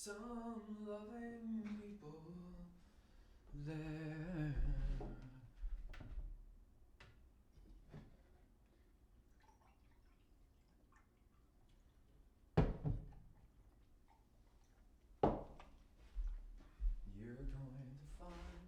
some loving people there. You're going to find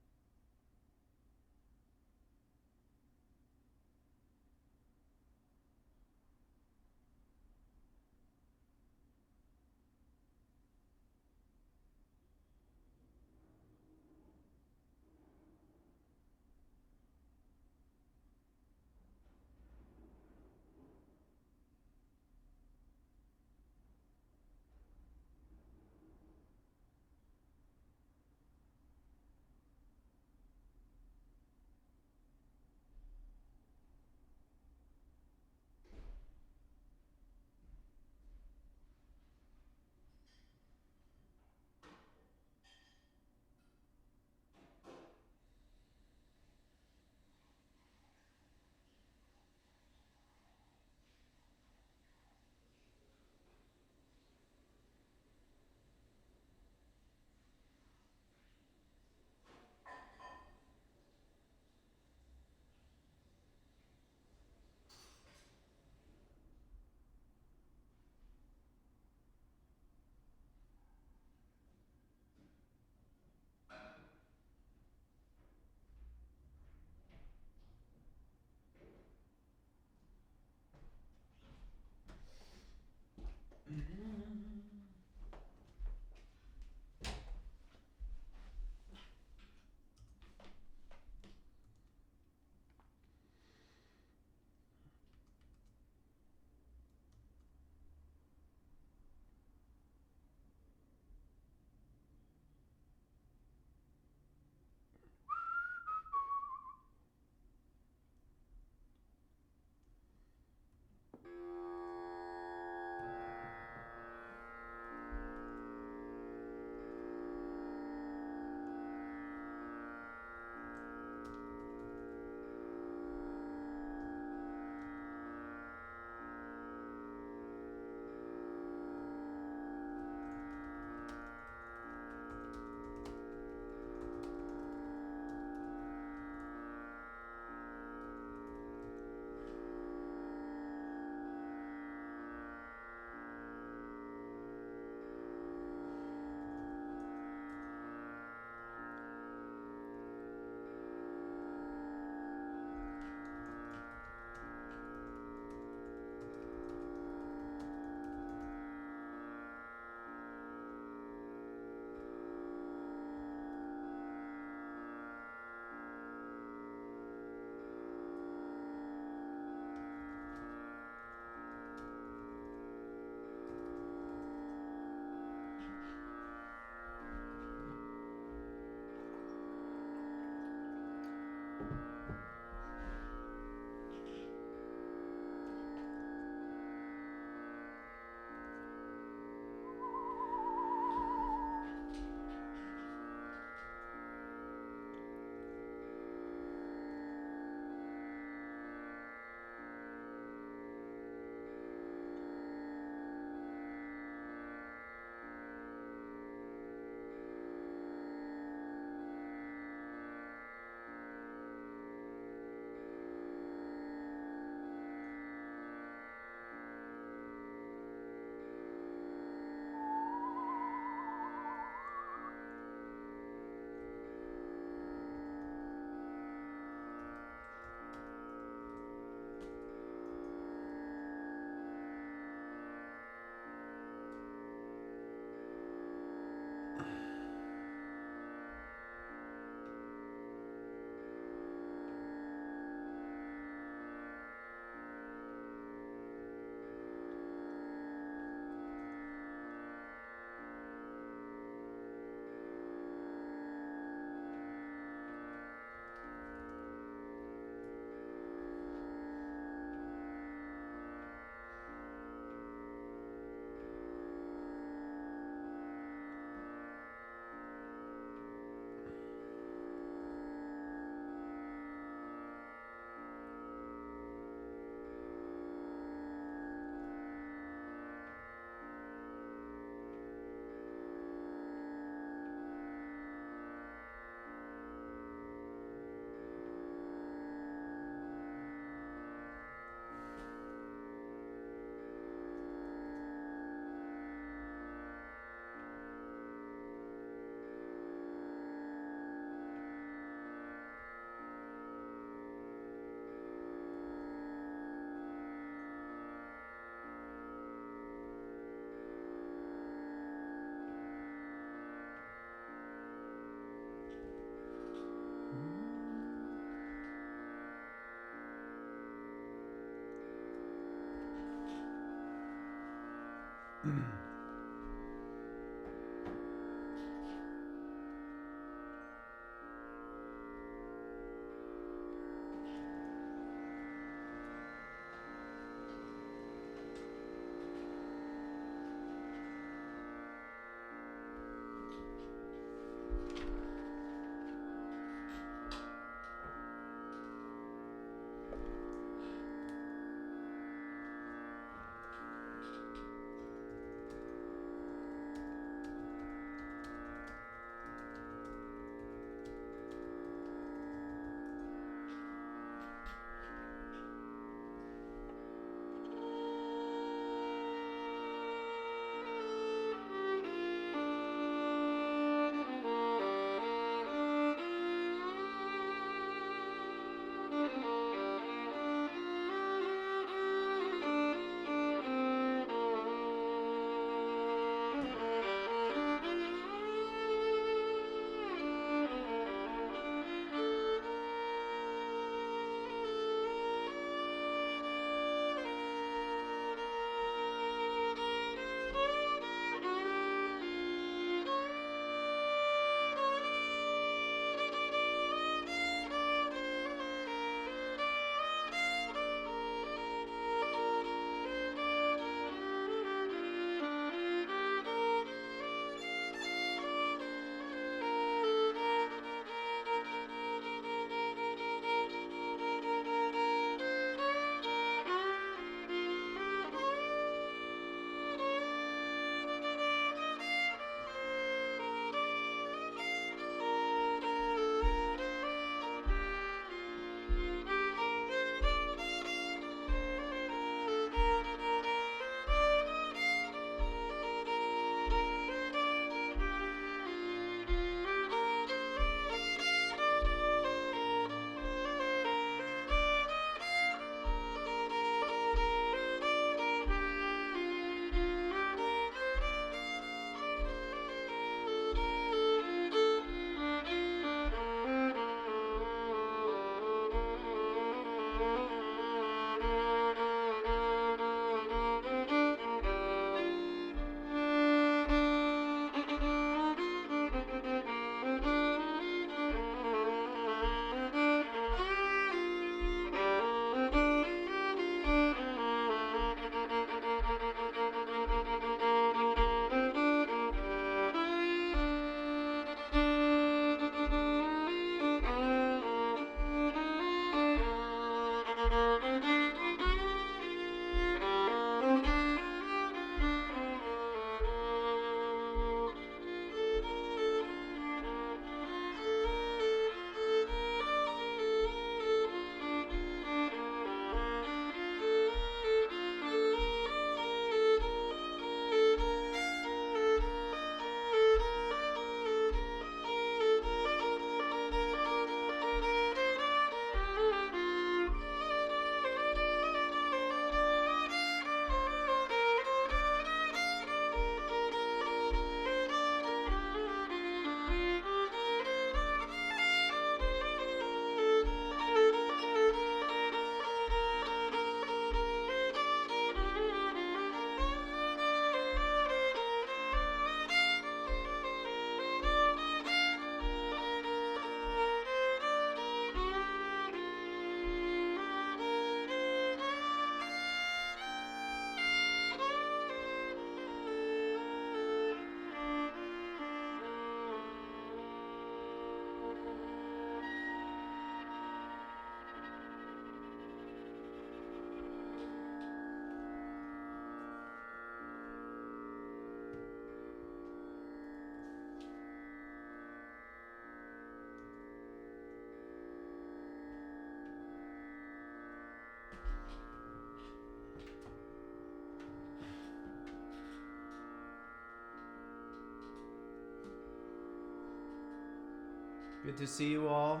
Good to see you all.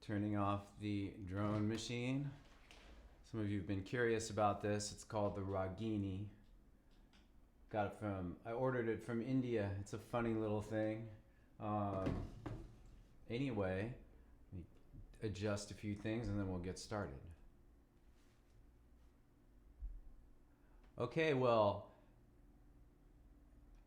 Turning off the drone machine. Some of you have been curious about this. It's called the Ragini. I ordered it from India. It's a funny little thing. Anyway, let me adjust a few things and then we'll get started. Okay, well,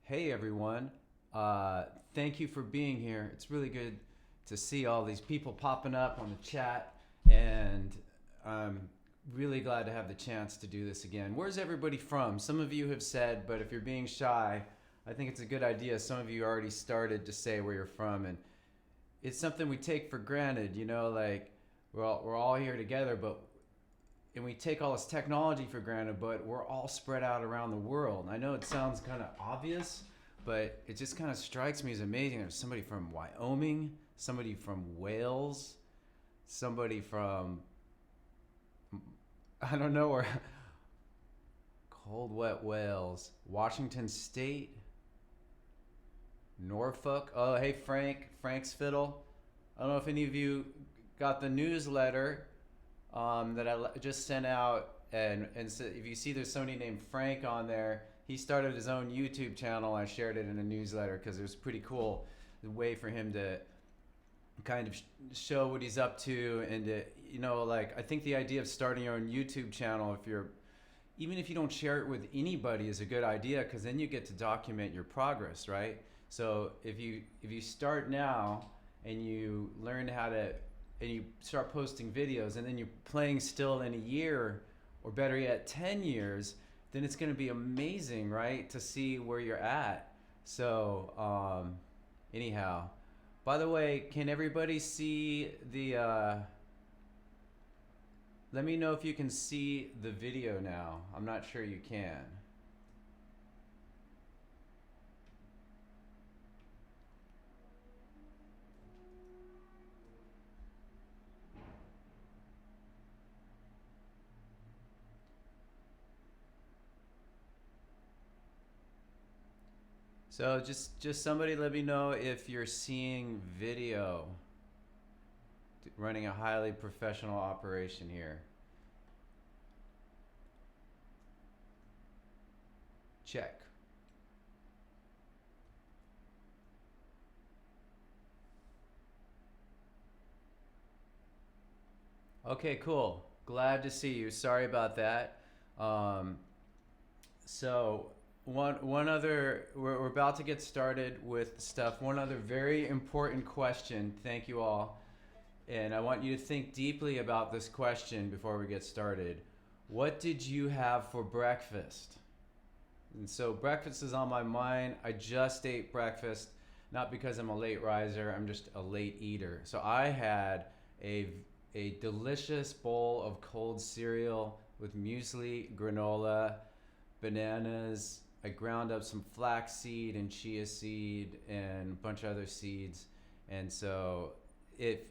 hey everyone. Thank you for being here. It's really good to see all these people popping up on the chat, and I'm really glad to have the chance to do this again. Where's everybody from? Some of you have said, but if you're being shy, I think it's a good idea. Some of you already started to say where you're from, and it's something we take for granted, like we're all here together, and we take all this technology for granted, but we're all spread out around the world. I know it sounds kind of obvious, but it just kind of strikes me as amazing. There's somebody from Wyoming, somebody from Wales, somebody from, I don't know where, cold, wet Wales, Washington State, Norfolk. Oh, hey, Frank's Fiddle. I don't know if any of you got the newsletter that I just sent out, and so if you see there's somebody named Frank on there, he started his own YouTube channel. I shared it in a newsletter because it was pretty cool, the way for him to kind of show what he's up to, and to, I think the idea of starting your own YouTube channel, even if you don't share it with anybody, is a good idea, because then you get to document your progress, right? So if you start now and you learn how to, and you start posting videos, and then you're playing still in a year, or better yet 10 years, then it's going to be amazing, right, to see where you're at. So anyhow, by the way, can everybody see the let me know if you can see the video now. I'm not sure you can. So just somebody let me know if you're seeing video. Running a highly professional operation here. Check. Okay, cool. Glad to see you. Sorry about that. So one other, we're about to get started with stuff. One other very important question. Thank you all. And I want you to think deeply about this question before we get started. What did you have for breakfast? And so breakfast is on my mind. I just ate breakfast, not because I'm a late riser, I'm just a late eater. So I had a delicious bowl of cold cereal with muesli, granola, bananas. I ground up some flaxseed and chia seed and a bunch of other seeds. And so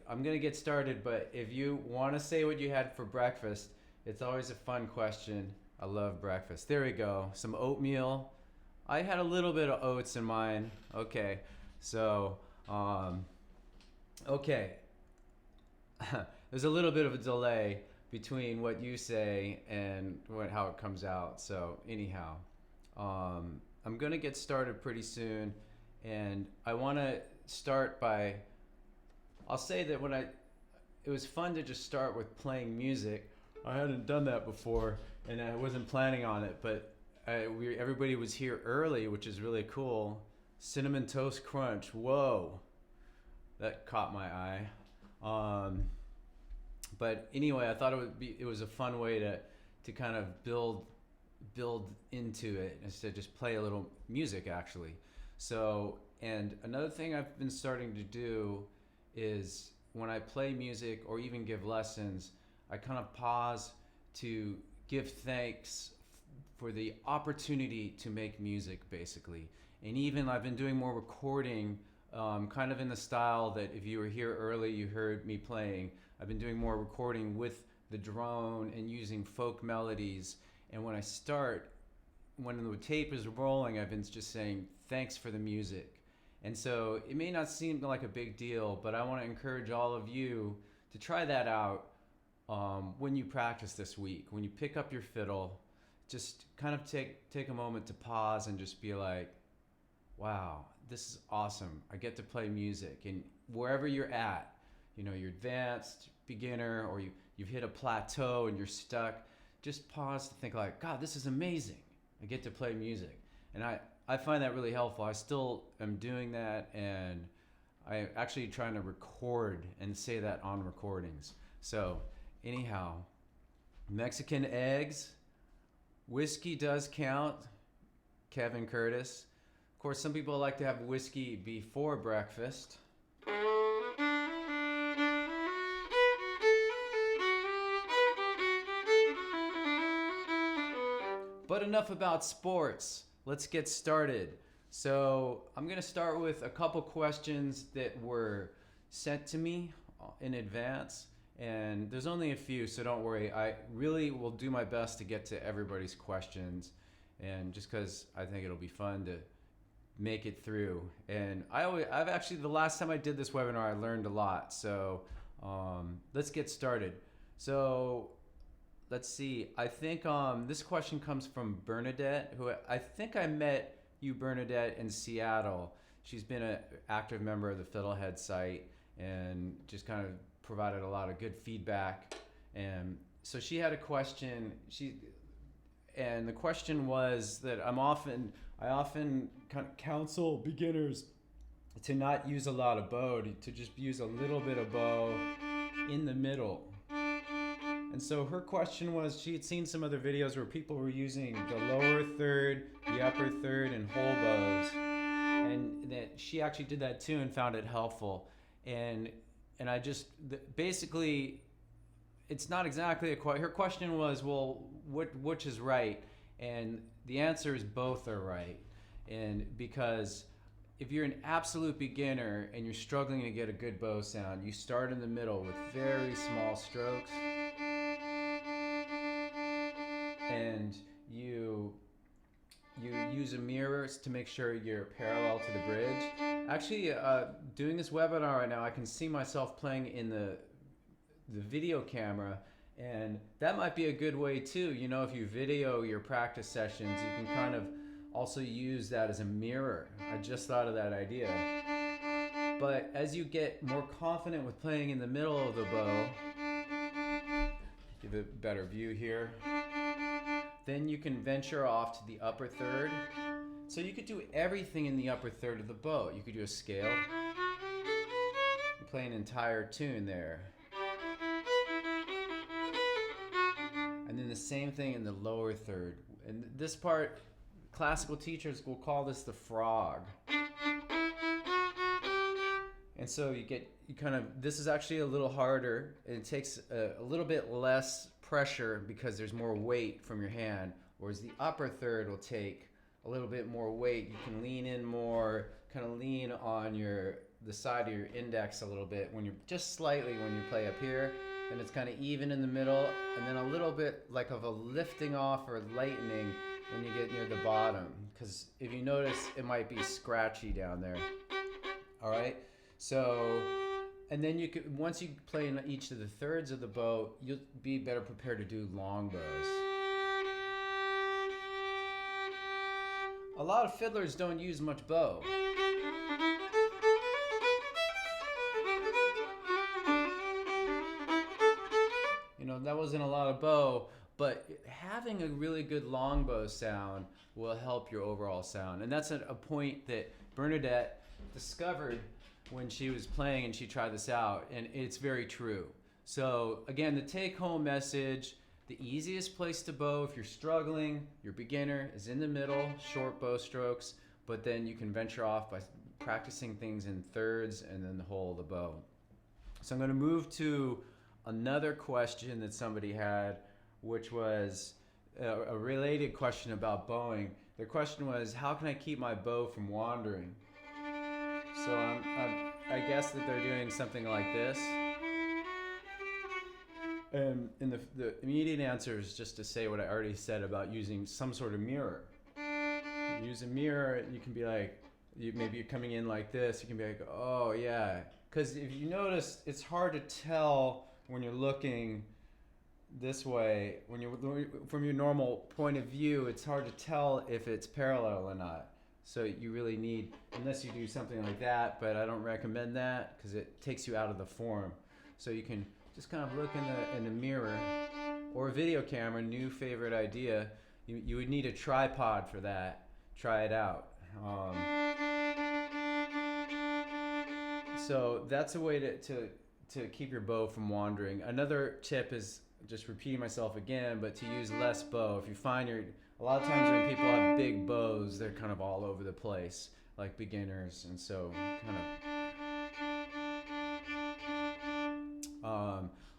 I'm going to get started, but if you want to say what you had for breakfast, it's always a fun question. I love breakfast. There we go. Some oatmeal. I had a little bit of oats in mine. Okay. So, okay. There's a little bit of a delay between what you say and how it comes out. So anyhow, I'm going to get started pretty soon, and I want to start by, I'll say that it was fun to just start with playing music. I hadn't done that before, and I wasn't planning on it, but everybody was here early, which is really cool. Cinnamon Toast Crunch, whoa, that caught my eye. But anyway, I thought it was a fun way to kind of build into it, instead of just play a little music, actually. So, and another thing I've been starting to do is when I play music or even give lessons, I kind of pause to give thanks for the opportunity to make music, basically. And even I've been doing more recording, kind of in the style that if you were here early, you heard me playing. I've been doing more recording with the drone and using folk melodies. And when the tape is rolling, I've been just saying, thanks for the music. And so it may not seem like a big deal, but I want to encourage all of you to try that out when you practice this week. When you pick up your fiddle, just kind of take a moment to pause and just be like, wow, this is awesome. I get to play music. And wherever you're at, you're advanced, beginner, or you've hit a plateau and you're stuck, just pause to think like, God, this is amazing. I get to play music. And I find that really helpful. I still am doing that, and I'm actually trying to record and say that on recordings. So anyhow, Mexican eggs, whiskey does count, Kevin Curtis. Of course, some people like to have whiskey before breakfast. But enough about sports. Let's get started. So I'm going to start with a couple questions that were sent to me in advance. And there's only a few, so don't worry. I really will do my best to get to everybody's questions. And just because I think it'll be fun to make it through. And I've actually, the last time I did this webinar, I learned a lot. So let's get started. So let's see. I think this question comes from Bernadette, who I think I met you, Bernadette, in Seattle. She's been an active member of the FiddleHed site and just kind of provided a lot of good feedback. And so she had a question. And the question was that I often kind of counsel beginners to not use a lot of bow, to just use a little bit of bow in the middle. And so her question was, she had seen some other videos where people were using the lower third, the upper third, and whole bows. And that she actually did that too and found it helpful. And I just, basically, it's not exactly a question. Her question was, well, which is right? And the answer is both are right. And because if you're an absolute beginner and you're struggling to get a good bow sound, you start in the middle with very small strokes. And you use a mirror to make sure you're parallel to the bridge. Actually, doing this webinar right now, I can see myself playing in the video camera, and that might be a good way too. You know, if you video your practice sessions, you can kind of also use that as a mirror. I just thought of that idea. But as you get more confident with playing in the middle of the bow, give it a better view here, then you can venture off to the upper third. So you could do everything in the upper third of the bow. You could do a scale. You play an entire tune there. And then the same thing in the lower third. And this part, classical teachers will call this the frog. And so this is actually a little harder, and it takes a little bit less pressure because there's more weight from your hand, whereas the upper third will take a little bit more weight. You can lean in more, kind of lean on the side of your index a little bit when you're just slightly when you play up here, and it's kind of even in the middle, and then a little bit like of a lifting off or lightening when you get near the bottom, because if you notice, it might be scratchy down there. All right, so. And then you could, once you play in each of the thirds of the bow, you'll be better prepared to do long bows. A lot of fiddlers don't use much bow. You know, that wasn't a lot of bow, but having a really good long bow sound will help your overall sound. And that's a point that Bernadette discovered when she was playing and she tried this out, and it's very true. So again, the take-home message, the easiest place to bow if you're struggling, you're beginner, is in the middle, short bow strokes, but then you can venture off by practicing things in thirds and then the whole of the bow. So I'm going to move to another question that somebody had, which was a related question about bowing. Their question was, how can I keep my bow from wandering? So I guess that they're doing something like this. And the immediate answer is just to say what I already said about using some sort of mirror. You use a mirror, you can be like, maybe you're coming in like this, you can be like, oh yeah. Because if you notice, it's hard to tell when you're looking this way, from your normal point of view, it's hard to tell if it's parallel or not. So you really need, unless you do something like that, but I don't recommend that because it takes you out of the form. So you can just kind of look in the mirror or a video camera, new favorite idea, You would need a tripod for that. Try it out. So that's a way to keep your bow from wandering. Another tip is just repeating myself again, but to use less bow. If you find a lot of times when people have big bows, they're kind of all over the place, like beginners, and so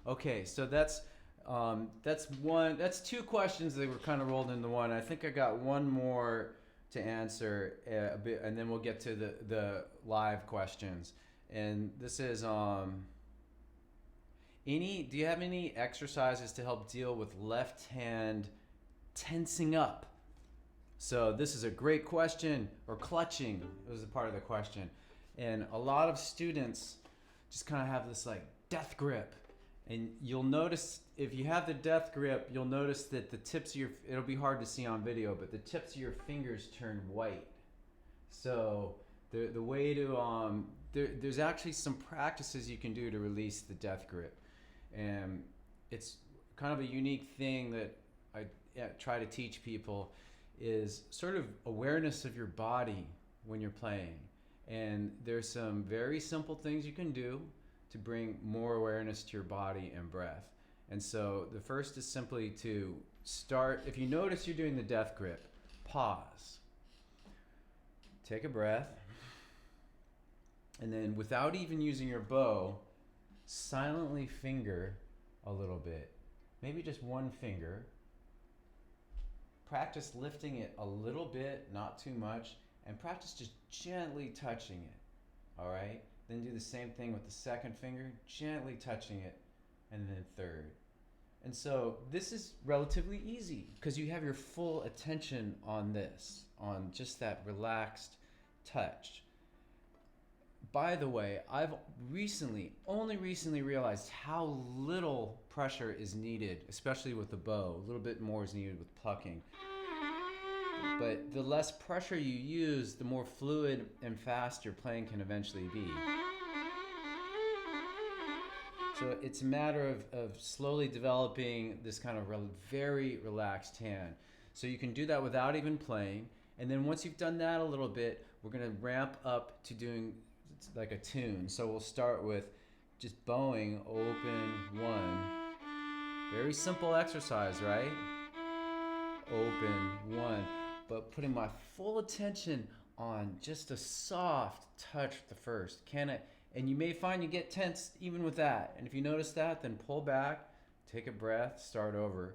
okay, so that's two questions that were kind of rolled into one. I think I got one more to answer a bit, and then we'll get to the live questions. And this is do you have any exercises to help deal with left hand tensing up? So this is a great question. Or clutching was a part of the question. And a lot of students just kind of have this like death grip. And you'll notice if you have the death grip, you'll notice that the tips of it'll be hard to see on video, but the tips of your fingers turn white. So the way to, there's actually some practices you can do to release the death grip. And it's kind of a unique thing that I try to teach people is sort of awareness of your body when you're playing. And there's some very simple things you can do to bring more awareness to your body and breath. And so the first is simply to start, if you notice you're doing the death grip, pause. Take a breath. And then without even using your bow, silently finger a little bit. Maybe just one finger. Practice lifting it a little bit, not too much, and practice just gently touching it. All right? Then do the same thing with the second finger, gently touching it, and then third. And so this is relatively easy because you have your full attention on this, on just that relaxed touch. By the way, I've only recently realized how little pressure is needed, especially with the bow. A little bit more is needed with plucking. But the less pressure you use, the more fluid and fast your playing can eventually be. So it's a matter of slowly developing this kind of very relaxed hand. So you can do that without even playing. And then once you've done that a little bit, we're going to ramp up to doing like a tune. So we'll start with just bowing, open, one. Very simple exercise, right? Open, one. But putting my full attention on just a soft touch with the first. And you may find you get tense even with that. And if you notice that, then pull back, take a breath, start over.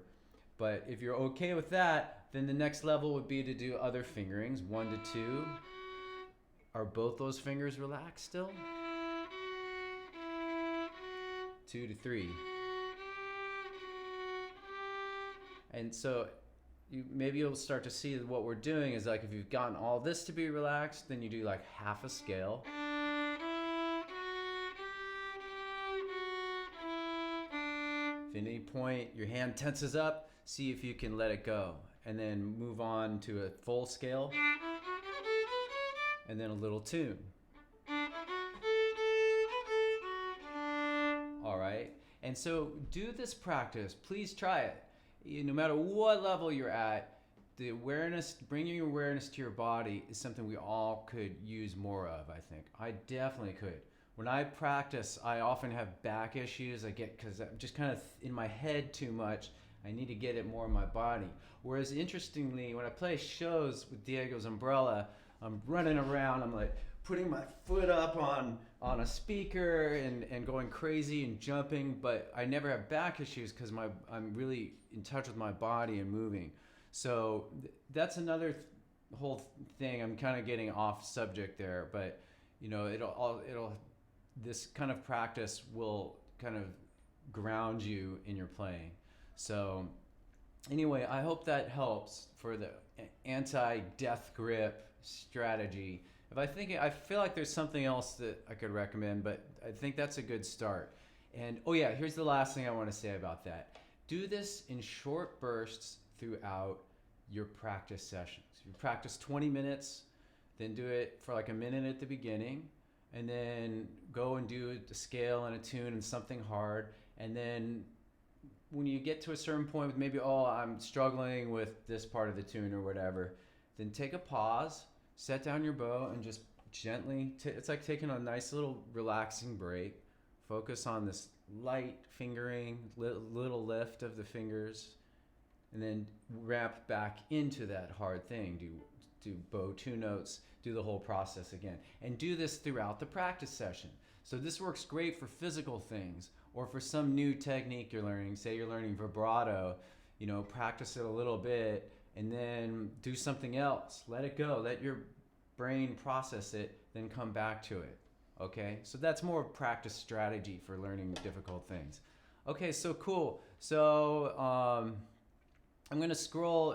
But if you're okay with that, then the next level would be to do other fingerings, 1 to 2. Are both those fingers relaxed still? 2 to 3. And so maybe you'll start to see that what we're doing is like if you've gotten all this to be relaxed, then you do like half a scale. At any point your hand tenses up, see if you can let it go. And then move on to a full scale. And then a little tune. All right. And so do this practice. Please try it. No matter what level you're at, the awareness, bringing awareness to your body is something we all could use more of, I think. I definitely could. When I practice, I often have back issues. Because I'm just kind of in my head too much. I need to get it more in my body. Whereas interestingly, when I play shows with Diego's Umbrella, I'm running around, I'm like putting my foot up on a speaker and going crazy and jumping, but I never have back issues because I'm really in touch with my body and moving. So that's another whole thing. I'm kind of getting off subject there, but you know, this kind of practice will kind of ground you in your playing. So anyway, I hope that helps for the anti-death grip strategy. I feel like there's something else that I could recommend, but I think that's a good start. And oh yeah, here's the last thing I want to say about that. Do this in short bursts throughout your practice sessions. You practice 20 minutes, then do it for like a minute at the beginning, and then go and do a scale and a tune and something hard, and then when you get to a certain point with maybe, oh, I'm struggling with this part of the tune or whatever, then take a pause, set down your bow, and just gently, it's like taking a nice little relaxing break. Focus on this light fingering, little lift of the fingers, and then wrap back into that hard thing. Do bow 2 notes, do the whole process again. And do this throughout the practice session. So this works great for physical things or for some new technique you're learning. Say you're learning vibrato, practice it a little bit and then do something else. Let it go. Let your brain process it, then come back to it. Okay? So that's more practice strategy for learning difficult things. Okay, so cool. So I'm going to scroll.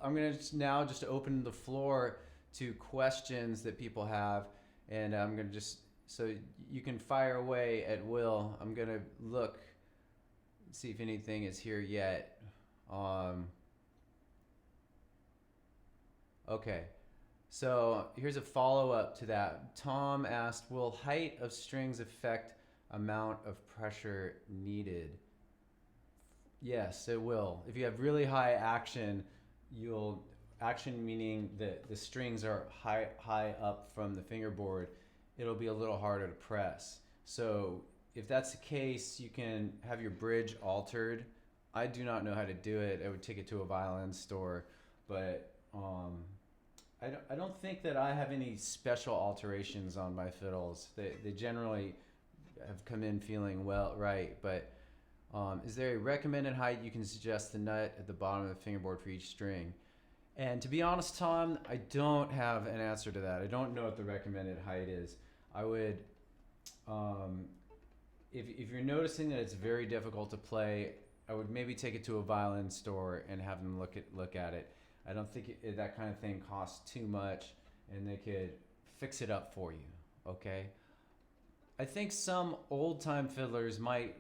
I'm going to now just open the floor to questions that people have, and I'm going to so you can fire away at will. I'm going to look, see if anything is here yet. Okay, so here's a follow-up to that. Tom asked, will height of strings affect amount of pressure needed? Yes, it will. If you have really high action, action meaning that the strings are high up from the fingerboard, it'll be a little harder to press. So if that's the case, you can have your bridge altered. I do not know how to do it. I would take it to a violin store, but I don't think that I have any special alterations on my fiddles. They generally have come in feeling right, but is there a recommended height you can suggest the nut at the bottom of the fingerboard for each string? And to be honest, Tom, I don't have an answer to that. I don't know what the recommended height is. I would, if you're noticing that it's very difficult to play, I would maybe take it to a violin store and have them look at it. I don't think that kind of thing costs too much, and they could fix it up for you, okay? I think some old-time fiddlers might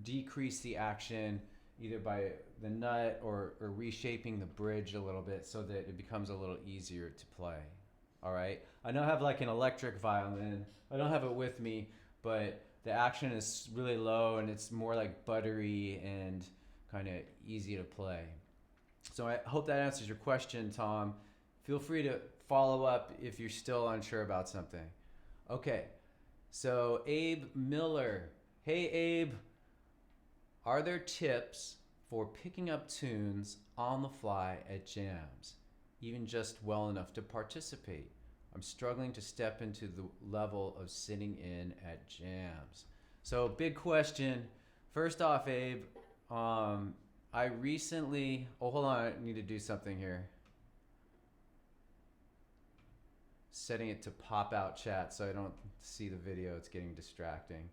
decrease the action either by the nut or reshaping the bridge a little bit so that it becomes a little easier to play, all right? I know I have like an electric violin. I don't have it with me, but the action is really low and it's more like buttery and kind of easy to play. So I hope that answers your question, Tom. Feel free to follow up if you're still unsure about something. Okay, so Abe Miller. Hey, Abe. Are there tips for picking up tunes on the fly at jams, even just well enough to participate? I'm struggling to step into the level of sitting in at jams. So big question. First off, Abe, I recently, hold on, I need to do something here. Setting it to pop out chat so I don't see the video, it's getting distracting.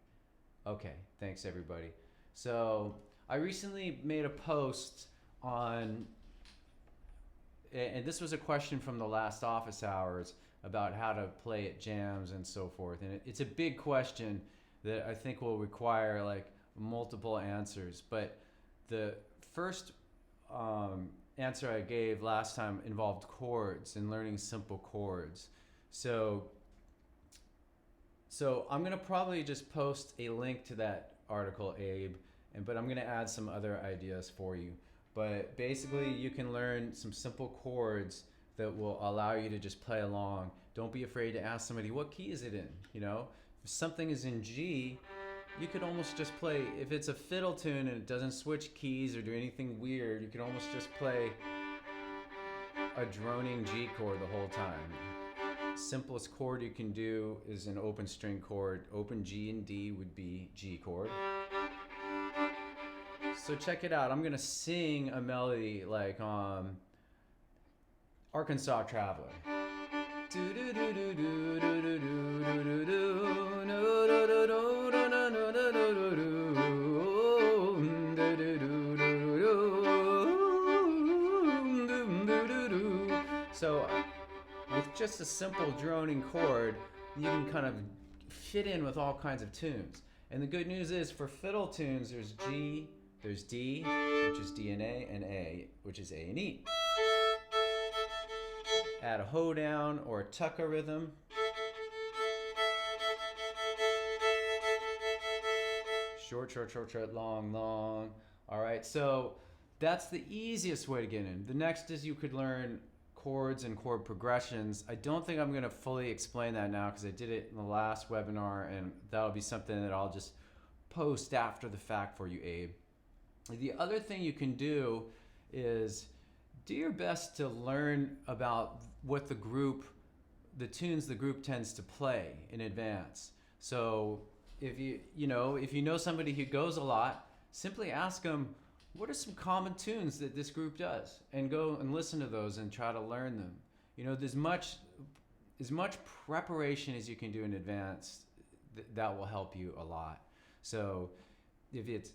Okay, thanks everybody. So I recently made a post on, and this was a question from the last office hours about how to play at jams and so forth. And it's a big question that I think will require like multiple answers. But the first answer I gave last time involved chords and learning simple chords. So I'm gonna probably just post a link to that article, Abe, but I'm gonna add some other ideas for you. But basically you can learn some simple chords that will allow you to just play along. Don't be afraid to ask somebody, what key is it in? If something is in G, you could almost just play, if it's a fiddle tune and it doesn't switch keys or do anything weird, you could almost just play a droning G chord the whole time. Simplest chord you can do is an open string chord. Open G and D would be G chord. So check it out. I'm gonna sing a melody like Arkansas Traveler. So with just a simple droning chord, you can kind of fit in with all kinds of tunes. And the good news is for fiddle tunes, there's G, there's D, which is D and A, which is A and E. Add a hoedown or a tucka rhythm. Short, short, short, short, long, long. All right, so that's the easiest way to get in. The next is you could learn chords and chord progressions. I don't think I'm going to fully explain that now because I did it in the last webinar, and that'll be something that I'll just post after the fact for you, Abe. The other thing you can do is do your best to learn about what the tunes the group tends to play in advance. So if you know somebody who goes a lot, simply ask them, what are some common tunes that this group does? And go and listen to those and try to learn them. There's as much preparation as you can do in advance that will help you a lot. So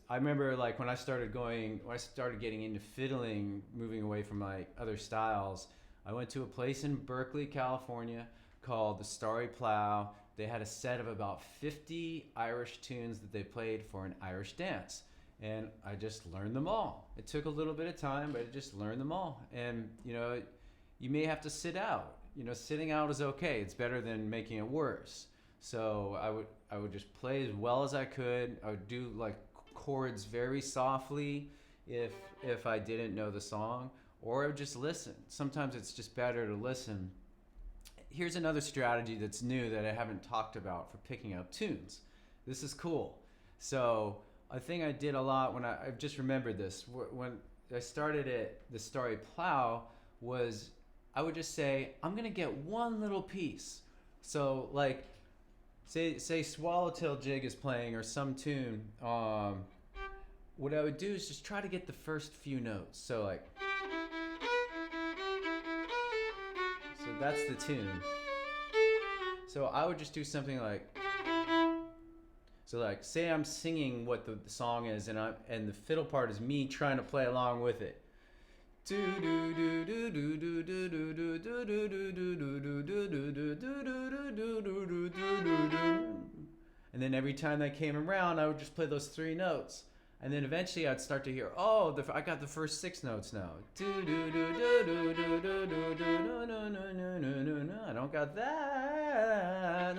I remember like when I started getting into fiddling, moving away from my other styles, I went to a place in Berkeley, California called the Starry Plough. They had a set of about 50 Irish tunes that they played for an Irish dance. And I just learned them all. It took a little bit of time, but I just learned them all. And, you may have to sit out. Sitting out is okay. It's better than making it worse. So I would just play as well as I could. I would do like chords very softly if I didn't know the song, or I would just listen. Sometimes it's just better to listen. Here's another strategy that's new that I haven't talked about for picking up tunes. This is cool. So a thing I did a lot when I've just remembered this, when I started at the Starry Plough, was I would just say, I'm going to get one little piece. So like, say Swallowtail Jig is playing or some tune, what I would do is just try to get the first few notes. So like, so that's the tune. So I would just do something like, so like, say I'm singing what the song is, and the fiddle part is me trying to play along with it. And then every time that came around, I would just play those three notes. And then eventually I'd start to hear, I got the first six notes now. I don't got that.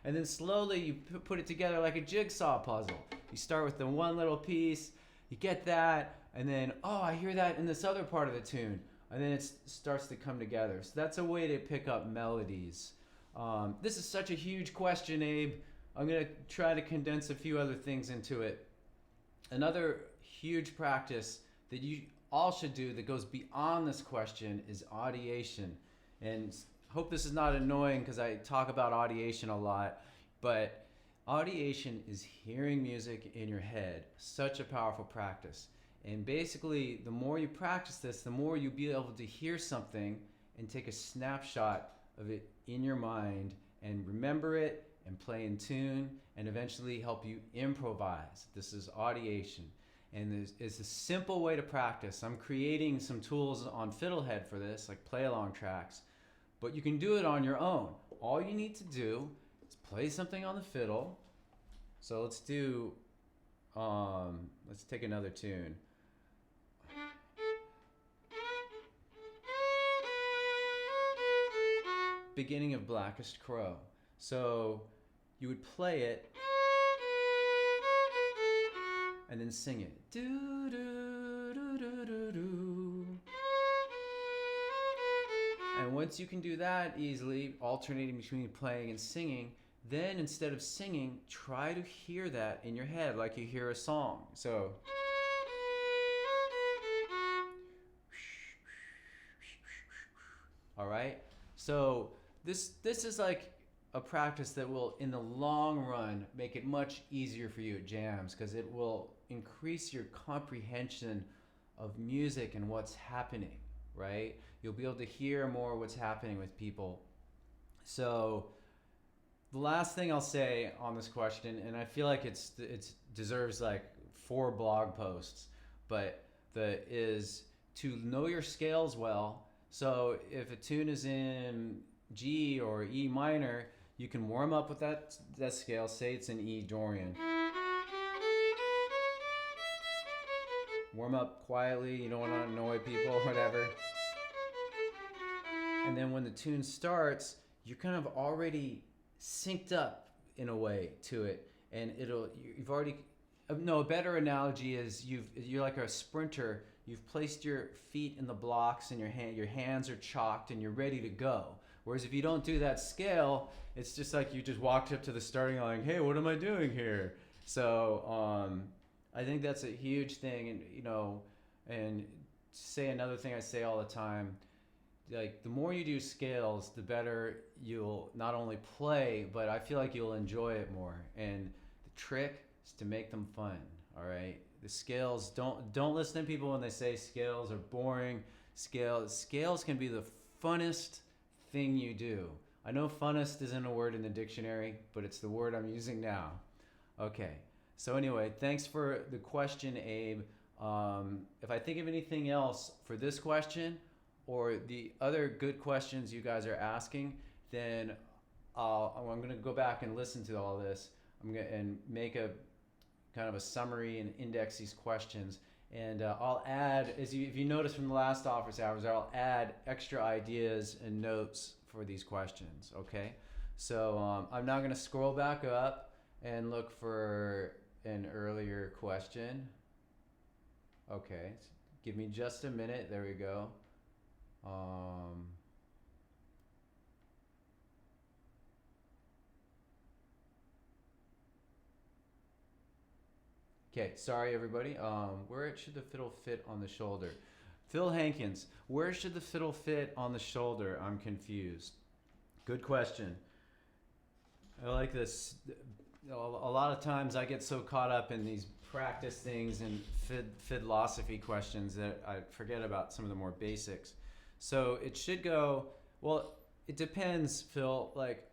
And then slowly you put it together like a jigsaw puzzle. You start with the one little piece, you get that, and then, I hear that in this other part of the tune. And then it starts to come together. So that's a way to pick up melodies. This is such a huge question, Abe. I'm going to try to condense a few other things into it. Another huge practice that you all should do that goes beyond this question is audiation. And hope this is not annoying because I talk about audiation a lot, but audiation is hearing music in your head. Such a powerful practice. And basically, the more you practice this, the more you'll be able to hear something and take a snapshot of it in your mind and remember it and play in tune and eventually help you improvise. This is audiation. And it's a simple way to practice. I'm creating some tools on FiddleHed for this, like play-along tracks, but you can do it on your own. All you need to do is play something on the fiddle. So let's take another tune. Beginning of Blackest Crow. So you would play it and then sing it. Do, do, do, do, do, do. And once you can do that easily, alternating between playing and singing, then instead of singing, try to hear that in your head like you hear a song. So all right? So this is like a practice that will, in the long run, make it much easier for you at jams because it will increase your comprehension of music and what's happening, right? You'll be able to hear more what's happening with people. So the last thing I'll say on this question, and I feel like it deserves like 4 blog posts, but is to know your scales well. So if a tune is in G or E minor, you can warm up with that scale. Say it's in E Dorian. Warm up quietly. You don't want to annoy people, whatever. And then when the tune starts, you're kind of already synced up in a way to it. and you've already no, a better analogy is you're like a sprinter. You've placed your feet in the blocks and your hands are chalked and you're ready to go. Whereas if you don't do that scale, it's just like you just walked up to the starting line, hey, what am I doing here? So I think that's a huge thing. And and say another thing I say all the time, like the more you do scales, the better you'll not only play, but I feel like you'll enjoy it more. And the trick is to make them fun. All right, the scales, don't listen to people when they say scales are boring. Scales can be the funnest thing you do. I know funnest isn't a word in the dictionary, but it's the word I'm using now. Okay, so anyway, thanks for the question, Abe. If I think of anything else for this question or the other good questions you guys are asking, then I'm going to go back and listen to all this. And make a kind of a summary and index these questions. And I'll add, if you notice from the last office hours, I'll add extra ideas and notes for these questions, okay? So I'm now going to scroll back up and look for an earlier question. Okay, give me just a minute. There we go. Okay, sorry everybody. Where should the fiddle fit on the shoulder? Phil Hankins, where should the fiddle fit on the shoulder? I'm confused. Good question. I like this. A lot of times I get so caught up in these practice things and fiddleosophy questions that I forget about some of the more basics. So it should go, well, it depends, Phil. Like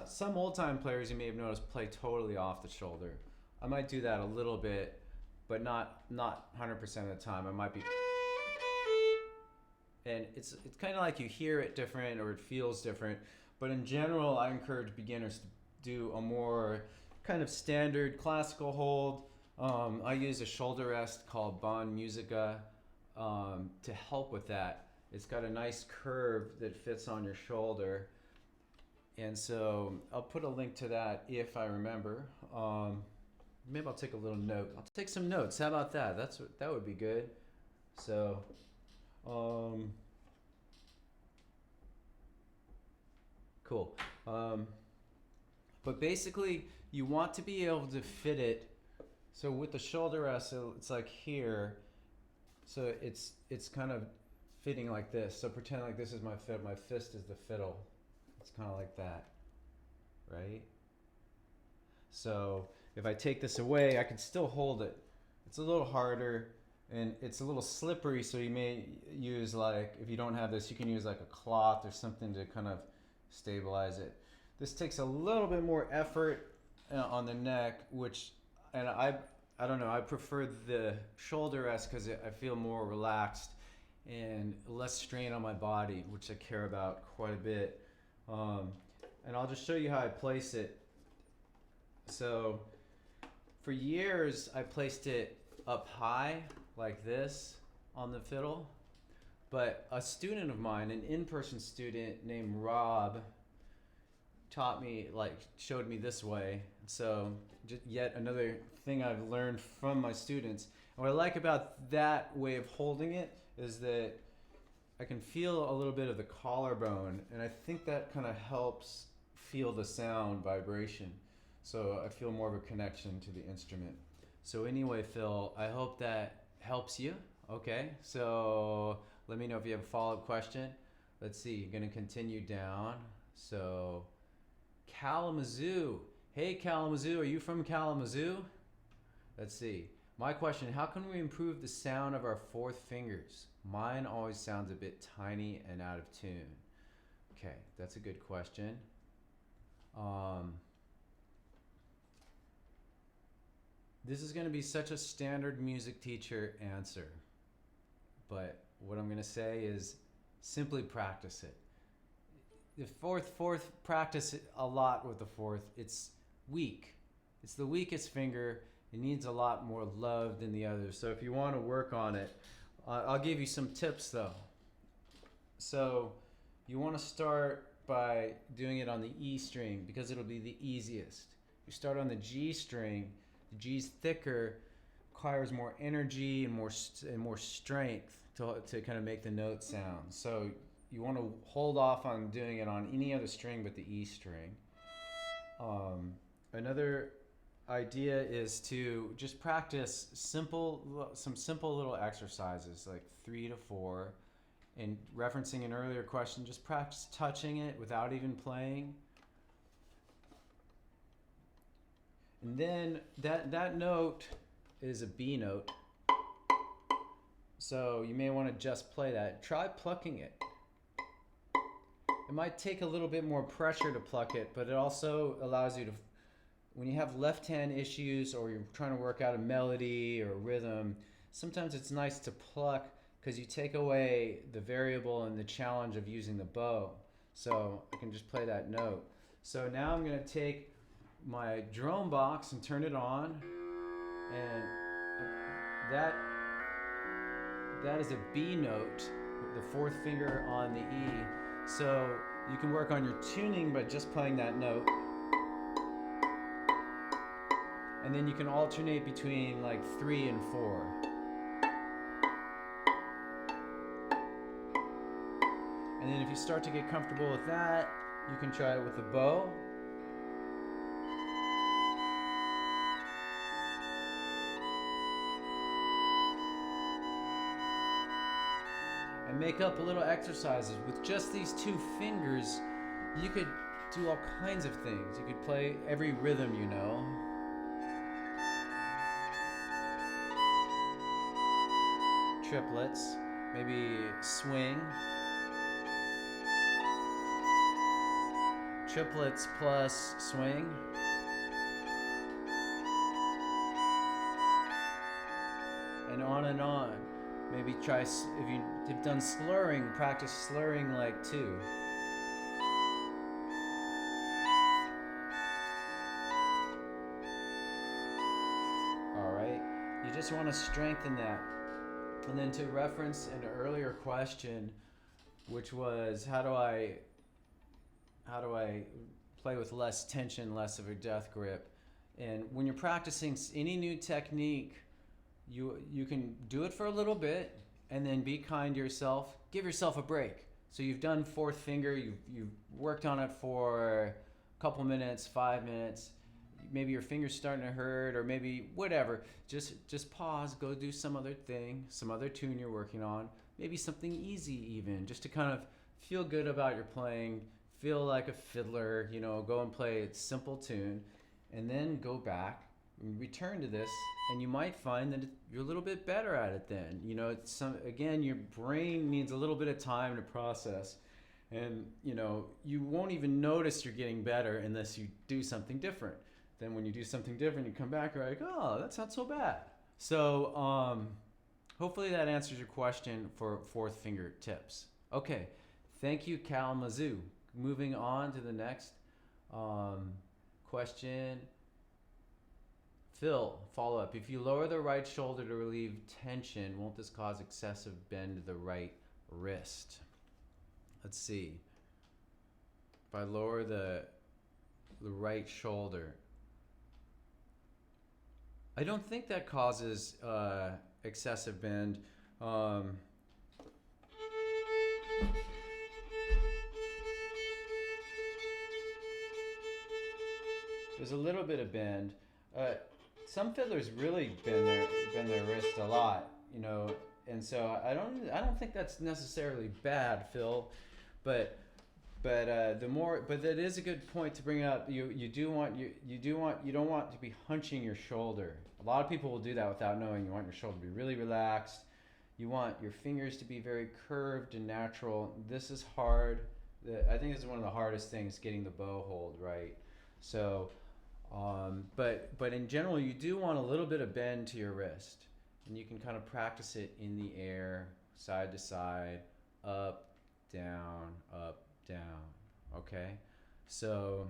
some old time players you may have noticed play totally off the shoulder. I might do that a little bit, but not 100% of the time. I might be, and it's kind of like you hear it different or it feels different. But in general, I encourage beginners to do a more kind of standard classical hold. I use a shoulder rest called Bon Musica to help with that. It's got a nice curve that fits on your shoulder. And so I'll put a link to that if I remember. Maybe I'll take a little note. I'll take some notes. How about that? That would be good. So, cool. But basically, you want to be able to fit it. So with the shoulder rest, it's like here. So it's kind of fitting like this. So pretend like this is my fiddle. My fist is the fiddle. It's kind of like that, right? So if I take this away, I can still hold it. It's a little harder and it's a little slippery, so you may use, like, if you don't have this, you can use like a cloth or something to kind of stabilize it. This takes a little bit more effort on the neck, and I don't know, I prefer the shoulder rest because I feel more relaxed and less strain on my body, which I care about quite a bit. And I'll just show you how I place it. So for years, I placed it up high like this on the fiddle. But a student of mine, an in-person student named Rob, showed me this way. So just yet another thing I've learned from my students. And what I like about that way of holding it is that I can feel a little bit of the collarbone, and I think that kind of helps feel the sound vibration. So I feel more of a connection to the instrument. So anyway, Phil, I hope that helps you. Okay, so let me know if you have a follow-up question. Let's see, you're gonna continue down. So Kalamazoo. Hey Kalamazoo, are you from Kalamazoo? Let's see. My question, how can we improve the sound of our fourth fingers? Mine always sounds a bit tiny and out of tune. Okay, that's a good question. This is going to be such a standard music teacher answer, but what I'm going to say is simply practice it. The fourth, practice it a lot with the fourth. It's weak. It's the weakest finger. It needs a lot more love than the others. So if you want to work on it, I'll give you some tips though. So you want to start by doing it on the E string because it'll be the easiest. you start on the G string. The G's thicker, requires more energy and more strength to kind of make the note sound. So you want to hold off on doing it on any other string but the E string. Another idea is to just practice some simple little exercises like 3 to 4. And referencing an earlier question, just practice touching it without even playing. And then that note is a B note. So you may want to just play that. Try plucking it. It might take a little bit more pressure to pluck it, but it also allows you to, when you have left hand issues or you're trying to work out a melody or a rhythm, sometimes it's nice to pluck because you take away the variable and the challenge of using the bow. So I can just play that note. So now I'm going to take my drone box and turn it on, and that is a B note, the 4th finger on the E. So you can work on your tuning by just playing that note. And then you can alternate between like 3 and 4. And then if you start to get comfortable with that, you can try it with the bow. And make up little exercises. With just these 2 fingers, you could do all kinds of things. You could play every rhythm you know. Triplets, maybe swing. Triplets plus swing. And on and on. Maybe try, if you've done slurring, practice slurring like 2. All right, you just want to strengthen that. And then to reference an earlier question, which was how do I play with less tension, less of a death grip? And when you're practicing any new technique, you can do it for a little bit and then be kind to yourself. Give yourself a break. So you've done 4th finger, you've worked on it for a couple minutes, 5 minutes. Maybe your finger's starting to hurt, or maybe whatever. Just pause, go do some other thing, some other tune you're working on. Maybe something easy even, just to kind of feel good about your playing, feel like a fiddler, go and play a simple tune, and then go back and return to this, and you might find that you're a little bit better at it then. Again, your brain needs a little bit of time to process, and you won't even notice you're getting better unless you do something different. Then when you do something different, you come back, you're like, oh, that's not so bad. So hopefully that answers your question for 4th finger tips. Okay, thank you, Kalamazoo. Moving on to the next question. Phil, follow up. If you lower the right shoulder to relieve tension, won't this cause excessive bend to the right wrist? Let's see. If I lower the right shoulder, I don't think that causes excessive bend. There's a little bit of bend. Some fiddlers really bend their wrist a lot, and so I don't think that's necessarily bad, Phil, but that is a good point to bring up. You don't want to be hunching your shoulder. A lot of people will do that without knowing. You want your shoulder to be really relaxed. You want your fingers to be very curved and natural. This is hard. I think this is one of the hardest things, getting the bow hold right. So, but in general, you do want a little bit of bend to your wrist, and you can kind of practice it in the air, side to side, up, down, okay? So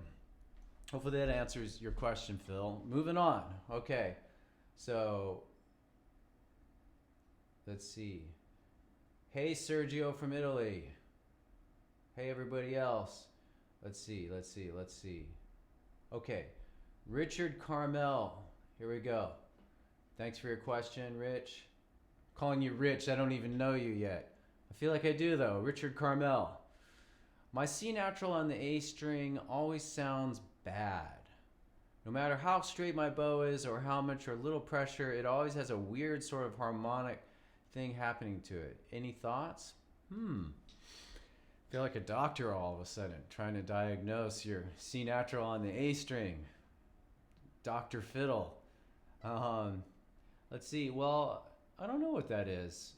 hopefully that answers your question, Phil. Moving on. Okay, so let's see. Hey, Sergio from Italy. Hey, everybody else. Let's see. Okay, Richard Carmel. Here we go. Thanks for your question, Rich. Calling you Rich, I don't even know you yet. I feel like I do though. Richard Carmel. My C natural on the A string always sounds bad. No matter how straight my bow is or how much or little pressure, it always has a weird sort of harmonic thing happening to it. Any thoughts? Feel like a doctor all of a sudden, trying to diagnose your C natural on the A string. Dr. Fiddle. Let's see. Well, I don't know what that is.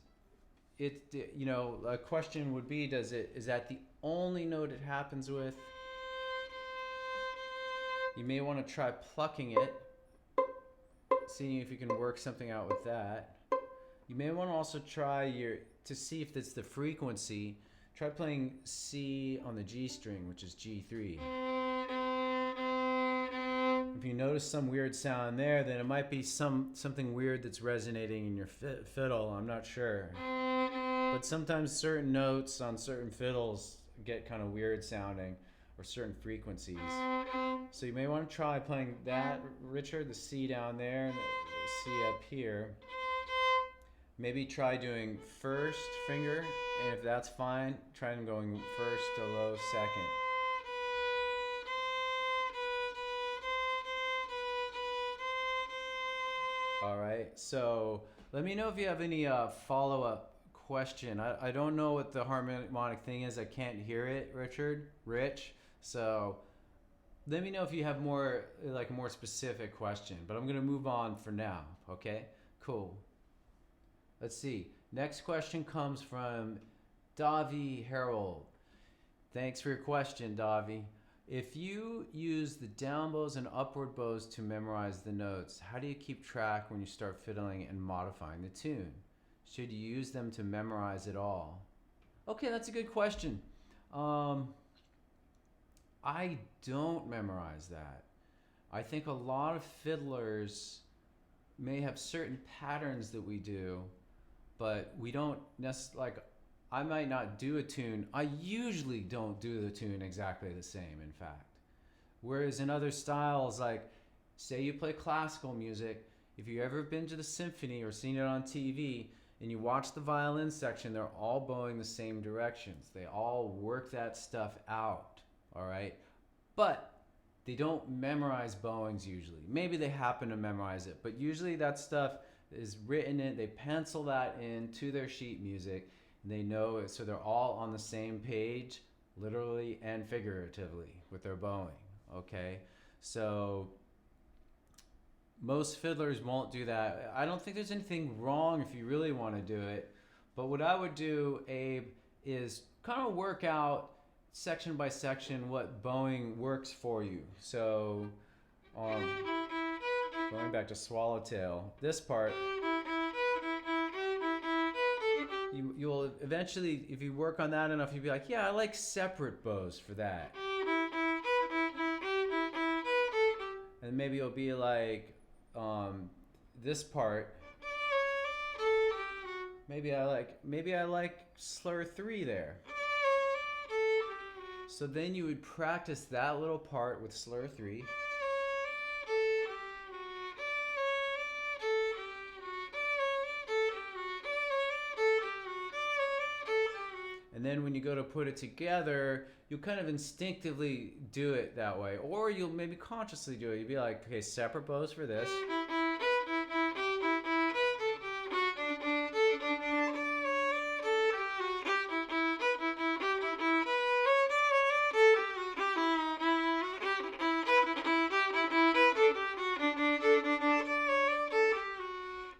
A question would be, is that the only note it happens with? You may want to try plucking it, seeing if you can work something out with that. You may want to also try to see if it's the frequency. Try playing C on the G string, which is G3. If you notice some weird sound there, then it might be something weird that's resonating in your fiddle. I'm not sure. But sometimes certain notes on certain fiddles get kind of weird sounding, or certain frequencies. So you may want to try playing that, Richard, the C down there and the C up here. Maybe try doing first finger, and if that's fine, try going first to low second. All right, so let me know if you have any follow-up question. I don't know what the harmonic thing is. I can't hear it, Rich. So let me know if you have more specific question. But I'm gonna move on for now. Okay, cool. Let's see. Next question comes from Davi Harold. Thanks for your question, Davi. If you use the down bows and upward bows to memorize the notes, how do you keep track when you start fiddling and modifying the tune? Should you use them to memorize it all? Okay, that's a good question. I don't memorize that. I think a lot of fiddlers may have certain patterns that we do, but we don't necessarily, I might not do a tune. I usually don't do the tune exactly the same, in fact. Whereas in other styles, like say you play classical music, if you've ever been to the symphony or seen it on TV and you watch the violin section, they're all bowing the same directions. They all work that stuff out, all right? But they don't memorize bowings usually. Maybe they happen to memorize it, but usually that stuff is written in, they pencil that into their sheet music. They know it, so they're all on the same page, literally and figuratively, with their bowing, okay? So most fiddlers won't do that. I don't think there's anything wrong if you really want to do it, but what I would do, Abe, is kind of work out section by section what bowing works for you. So going back to Swallowtail, this part, you'll eventually, if you work on that enough, you'll be like, yeah, I like separate bows for that. And maybe it'll be like this part. Maybe I like slur 3 there. So then you would practice that little part with slur 3. And then when you go to put it together, you'll kind of instinctively do it that way. Or you'll maybe consciously do it. You'll be like, okay, separate bows for this.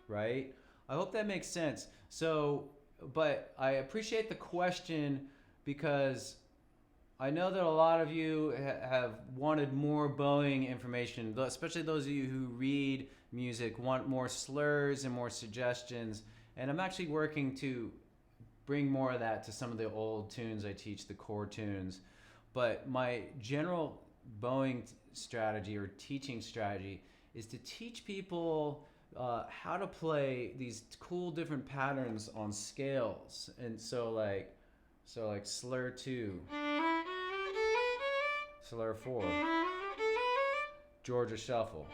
Right? I hope that makes sense. So, but I appreciate the question because I know that a lot of you have wanted more bowing information, especially those of you who read music, want more slurs and more suggestions. And I'm actually working to bring more of that to some of the old tunes I teach, the chord tunes. But my general bowing strategy or teaching strategy is to teach people how to play these cool different patterns on scales. And so like slur 2, slur 4, Georgia Shuffle.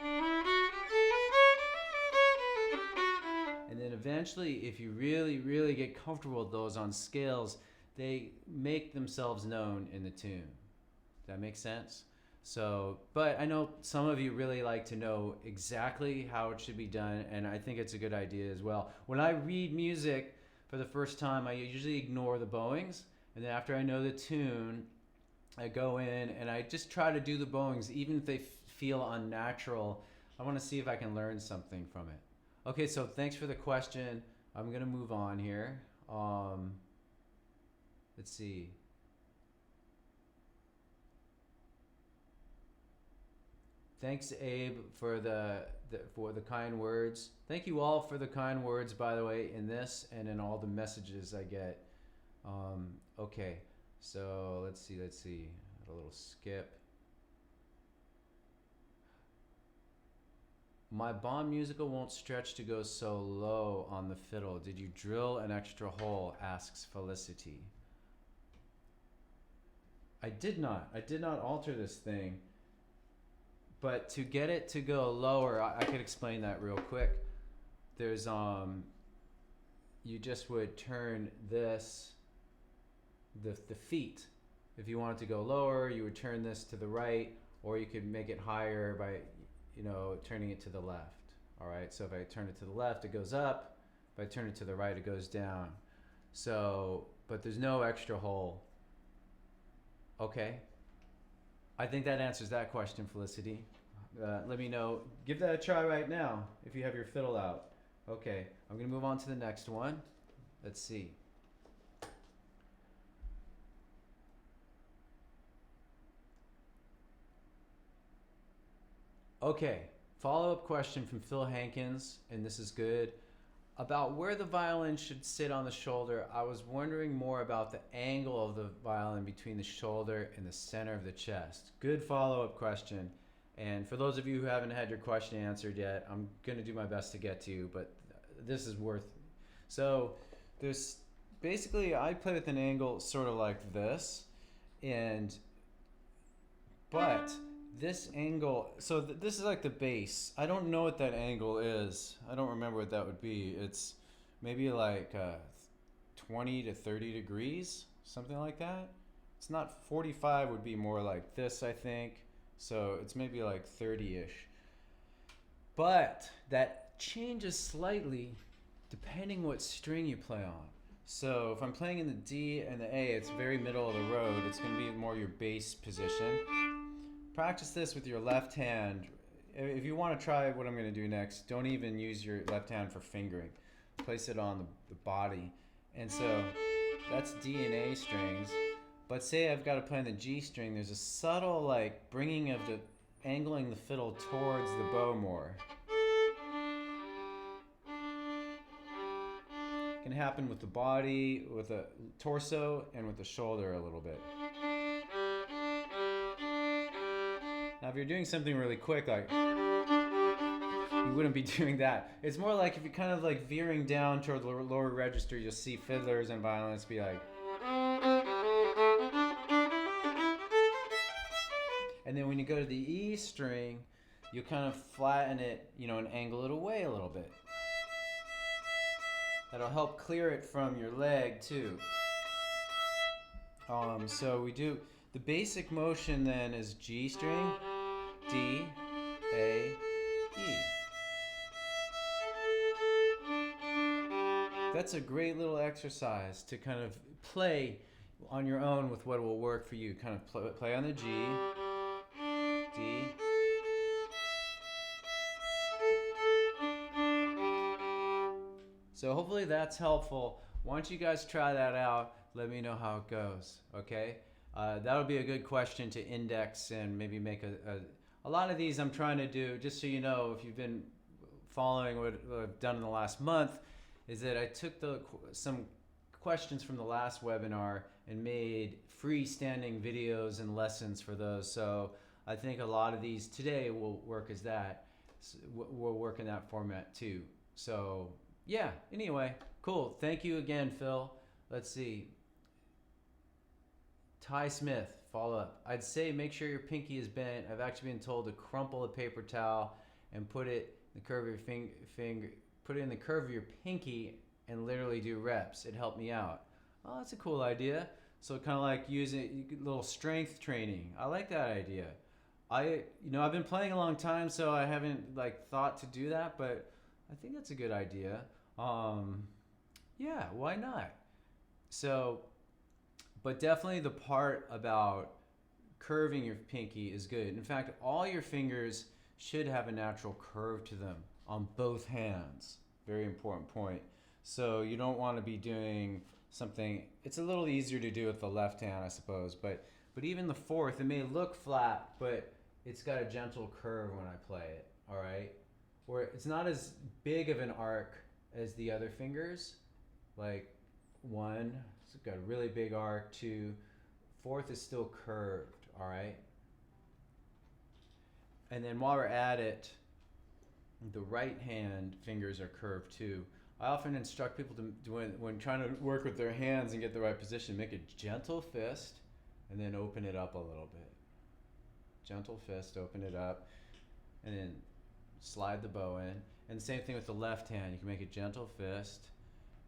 And then eventually, if you really, really get comfortable with those on scales, they make themselves known in the tune. Does that make sense? So, but I know some of you really like to know exactly how it should be done, and I think it's a good idea as well. When I read music for the first time, I usually ignore the bowings, and then after I know the tune, I go in and I just try to do the bowings, even if they feel unnatural. I want to see if I can learn something from it. Okay, so thanks for the question. I'm gonna move on here. Let's see. Thanks, Abe, for the kind words. Thank you all for the kind words, by the way, in this and in all the messages I get. Okay, so let's see. A little skip. My Bond musical won't stretch to go so low on the fiddle. Did you drill an extra hole? Asks Felicity. I did not alter this thing. But to get it to go lower, I could explain that real quick. There's you just would turn this, the feet. If you want it to go lower, you would turn this to the right, or you could make it higher by, turning it to the left. All right. So if I turn it to the left, it goes up. If I turn it to the right, it goes down. So, but there's no extra hole. Okay. I think that answers that question, Felicity. Let me know. Give that a try right now if you have your fiddle out. Okay, I'm going to move on to the next one. Let's see. Okay, follow-up question from Phil Hankins, and this is good. About where the violin should sit on the shoulder, I was wondering more about the angle of the violin between the shoulder and the center of the chest. Good follow-up question. And for those of you who haven't had your question answered yet, I'm going to do my best to get to you, but this is worth. So there's basically, I play with an angle sort of like this, but this angle, so this is like the base. I don't know what that angle is. I don't remember what that would be. It's maybe like 20 to 30 degrees, something like that. It's not 45, would be more like this, I think. So it's maybe like 30-ish. But that changes slightly depending what string you play on. So if I'm playing in the D and the A, it's very middle of the road. It's going to be more your bass position. Practice this with your left hand. If you want to try what I'm going to do next, don't even use your left hand for fingering. Place it on the body. And so that's D and A strings. But say I've got to play on the G string, there's a subtle like bringing of the, angling the fiddle towards the bow more. It can happen with the body, with the torso, and with the shoulder a little bit. Now if you're doing something really quick, like, you wouldn't be doing that. It's more like if you're kind of like veering down toward the lower register, you'll see fiddlers and violinists be like. And then when you go to the E string, you kind of flatten it, and angle it away a little bit. That'll help clear it from your leg too. So we do, the basic motion then is G string, D, A, E. That's a great little exercise to kind of play on your own with what will work for you. Kind of play on the G, D. So hopefully that's helpful. Why don't you guys try that out? Let me know how it goes, okay? That'll be a good question to index and maybe make a lot of these I'm trying to do, just so you know, if you've been following what I've done in the last month, is that I took some questions from the last webinar and made freestanding videos and lessons for those. So I think a lot of these today will work as that. Will work in that format too. So yeah, anyway, cool. Thank you again, Phil. Let's see. Ty Smith, follow up. I'd say make sure your pinky is bent. I've actually been told to crumple a paper towel and put it in the curve of your finger, put it in the curve of your pinky, and literally do reps. It helped me out. Oh, that's a cool idea. So kind of like using a little strength training. I like that idea. I've been playing a long time, so I haven't like thought to do that, but I think that's a good idea. Yeah, why not? So, but definitely the part about curving your pinky is good. In fact, all your fingers should have a natural curve to them on both hands. Very important point. So you don't want to be doing something, it's a little easier to do with the left hand, I suppose, but even the fourth, it may look flat, but it's got a gentle curve when I play it, all right? Where it's not as big of an arc as the other fingers, like one, it's got a really big arc, two, fourth is still curved, all right? And then while we're at it, the right hand fingers are curved too. I often instruct people to when trying to work with their hands and get the right position, make a gentle fist and then open it up a little bit. Gentle fist, open it up, and then slide the bow in. And the same thing with the left hand. You can make a gentle fist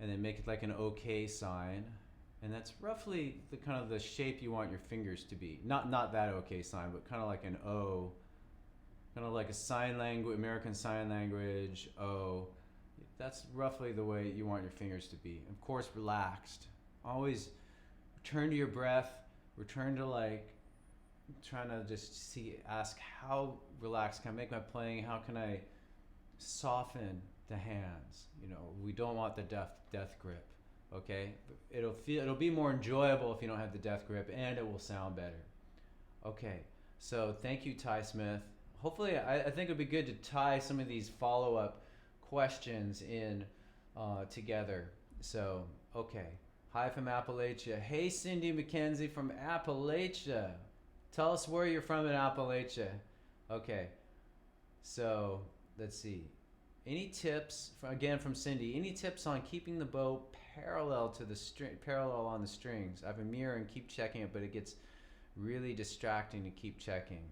and then make it like an OK sign. And that's roughly the kind of the shape you want your fingers to be. Not that OK sign, but kind of like an O. Kind of like a sign language, American Sign Language, O. That's roughly the way you want your fingers to be. Of course, relaxed. Always return to your breath. Return to like trying to just ask how relaxed can I make my playing? How can I soften the hands? You know, we don't want the death grip. Okay, it'll be more enjoyable if you don't have the death grip, and it will sound better. Okay, so thank you, Ty Smith. Hopefully, I think it'd be good to tie some of these follow-up questions in together. So, okay. Hi from Appalachia. Hey, Cindy McKenzie from Appalachia. Tell us where you're from in Appalachia. Okay. So, let's see. Any tips, again from Cindy, any tips on keeping the bow parallel to the parallel on the strings? I have a mirror and keep checking it, but it gets really distracting to keep checking.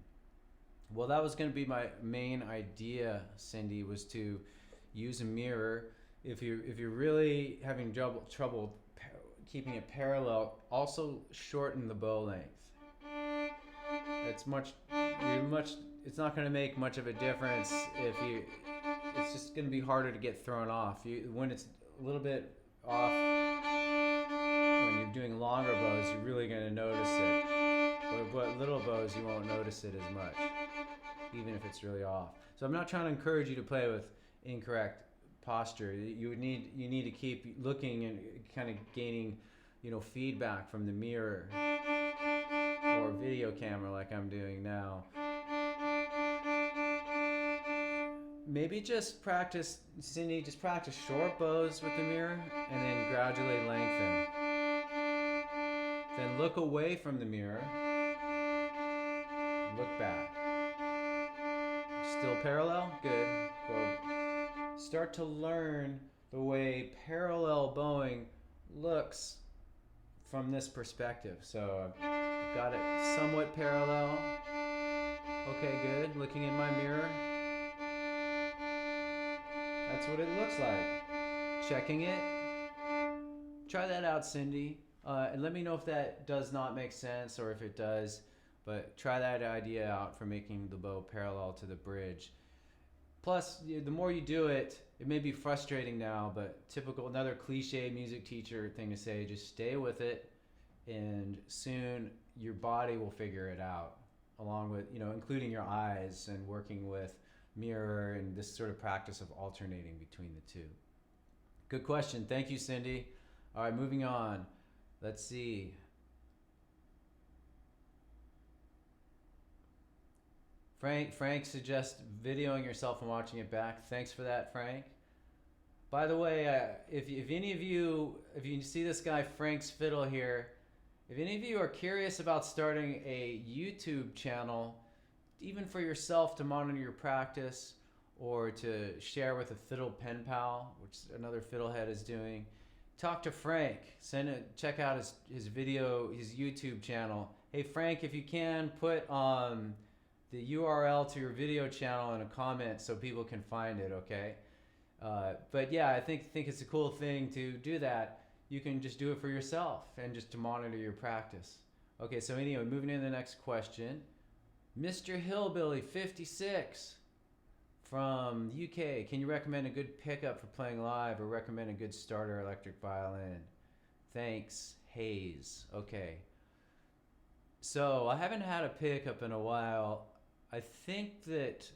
Well, that was going to be my main idea, Cindy, was to use a mirror. If you're really having trouble keeping it parallel, also shorten the bow length. It's not going to make much of a difference if you. It's just going to be harder to get thrown off. When it's a little bit off, when you're doing longer bows, you're really going to notice it. But little bows, you won't notice it as much, even if it's really off. So I'm not trying to encourage you to play with incorrect posture. You need to keep looking and kind of gaining, feedback from the mirror or video camera like I'm doing now. Maybe just practice, Cindy, just practice short bows with the mirror and then gradually lengthen. Then look away from the mirror. Look back. Still parallel? Good. Go. Start to learn the way parallel bowing looks from this perspective. So I've got it somewhat parallel. Okay, good. Looking in my mirror. That's what it looks like. Checking it. Try that out, Cindy. And let me know if that does not make sense or if it does. But try that idea out for making the bow parallel to the bridge. Plus, the more you do it, it may be frustrating now, but another cliche music teacher thing to say, just stay with it, and soon your body will figure it out, along with, including your eyes and working with mirror and this sort of practice of alternating between the two. Good question. Thank you, Cindy. All right, moving on. Let's see. Frank suggests videoing yourself and watching it back. Thanks for that, Frank. By the way, if any of you, if you see this guy Frank's Fiddle here, if any of you are curious about starting a YouTube channel, even for yourself to monitor your practice or to share with a fiddle pen pal, which another FiddleHed is doing, talk to Frank. Check out his video, his YouTube channel, Hey Frank, if you can put the URL to your video channel in a comment so people can find it, okay? But yeah, I think it's a cool thing to do that. You can just do it for yourself and just to monitor your practice. Okay, so anyway, moving to the next question. Mr. Hillbilly 56 from UK. Can you recommend a good pickup for playing live or recommend a good starter electric violin? Thanks, Hayes. Okay. So I haven't had a pickup in a while. I think that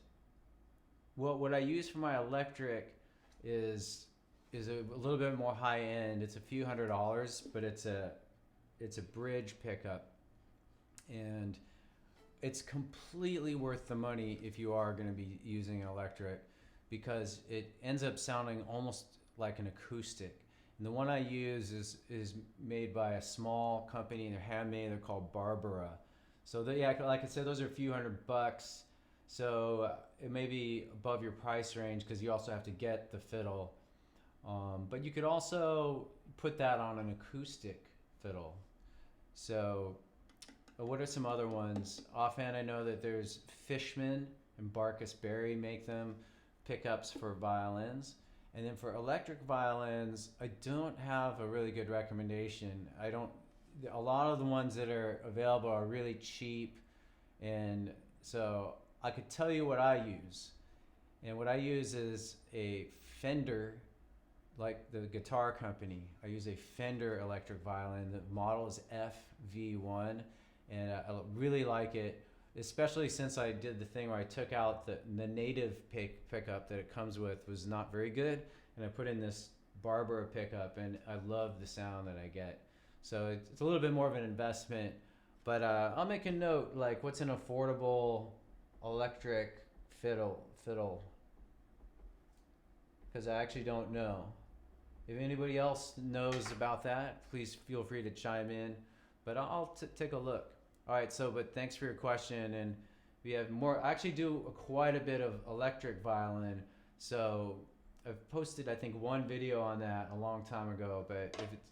what I use for my electric is a little bit more high end. It's a few $100s, but it's a bridge pickup, and it's completely worth the money if you are going to be using an electric, because it ends up sounding almost like an acoustic. And the one I use is made by a small company. They're handmade. They're called Barbara. So yeah, like I said, those are a few $100. So it may be above your price range because you also have to get the fiddle. But you could also put that on an acoustic fiddle. So what are some other ones? Offhand, I know that there's Fishman and Barkus Berry make them pickups for violins. And then for electric violins, I don't have a really good recommendation. A lot of the ones that are available are really cheap. And so I could tell you what I use. And what I use is a Fender, like the guitar company. I use a Fender electric violin. The model is FV1, and I really like it, especially since I did the thing where I took out the native pickup that it comes with was not very good, and I put in this Barbara pickup, and I love the sound that I get. So it's a little bit more of an investment, but I'll make a note, like what's an affordable electric fiddle, because I actually don't know. If anybody else knows about that, please feel free to chime in, but I'll take a look. All right, but thanks for your question, and we have more. I actually do quite a bit of electric violin, so I've posted, I think, one video on that a long time ago, but if it's,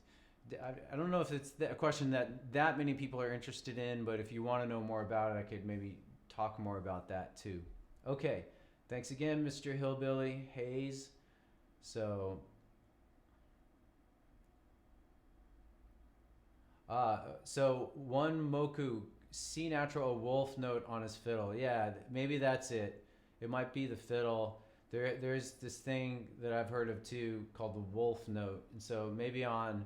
I don't know if it's a question that many people are interested in, but if you want to know more about it, I could maybe talk more about that too. Okay, thanks again, Mr. Hillbilly Hayes. So one Moku, C natural, a wolf note on his fiddle. Yeah, maybe that's it. It might be the fiddle. There's this thing that I've heard of too called the wolf note. And so maybe on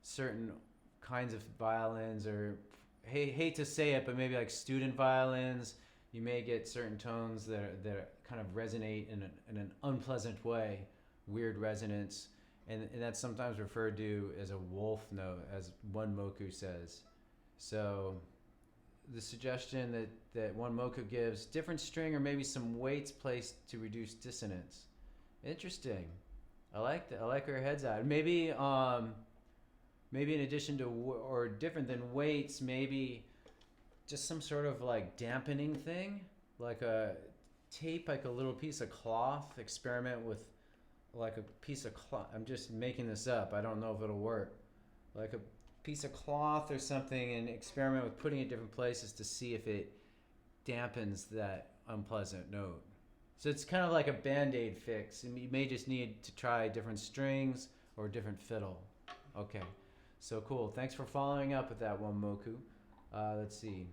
certain kinds of violins, or hate to say it, but maybe like student violins, you may get certain tones that kind of resonate in an unpleasant way, weird resonance. And that's sometimes referred to as a wolf note, as one Moku says. So the suggestion that one Moku gives, different string or maybe some weights placed to reduce dissonance. Interesting. I like where her head's at. Maybe in addition to or different than weights, maybe just some sort of like dampening thing, like a tape, like a little piece of cloth. Experiment with like a piece of cloth. I'm just making this up. I don't know if it'll work. Like a piece of cloth or something, and experiment with putting it in different places to see if it dampens that unpleasant note. So it's kind of like a Band-Aid fix. You may just need to try different strings or different fiddle. Okay, so cool. Thanks for following up with that one, Moku. Let's see.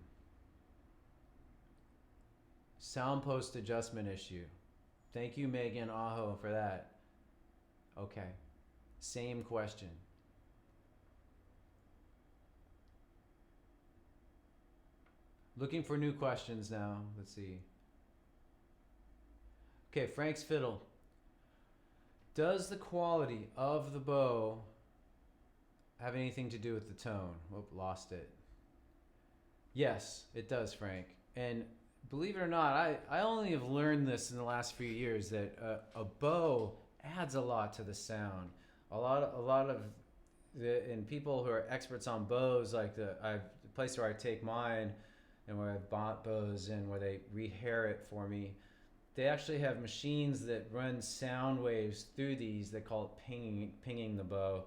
Sound post adjustment issue. Thank you, Megan Aho, for that. Okay, same question. Looking for new questions now. Let's see. Okay, Frank's fiddle. Does the quality of the bow have anything to do with the tone? Whoop, lost it. Yes, it does, Frank. And believe it or not, I only have learned this in the last few years, that a bow adds a lot to the sound. A lot of and people who are experts on bows, like the place where I take mine and where I've bought bows and where they rehair it for me, they actually have machines that run sound waves through these. They call it pinging the bow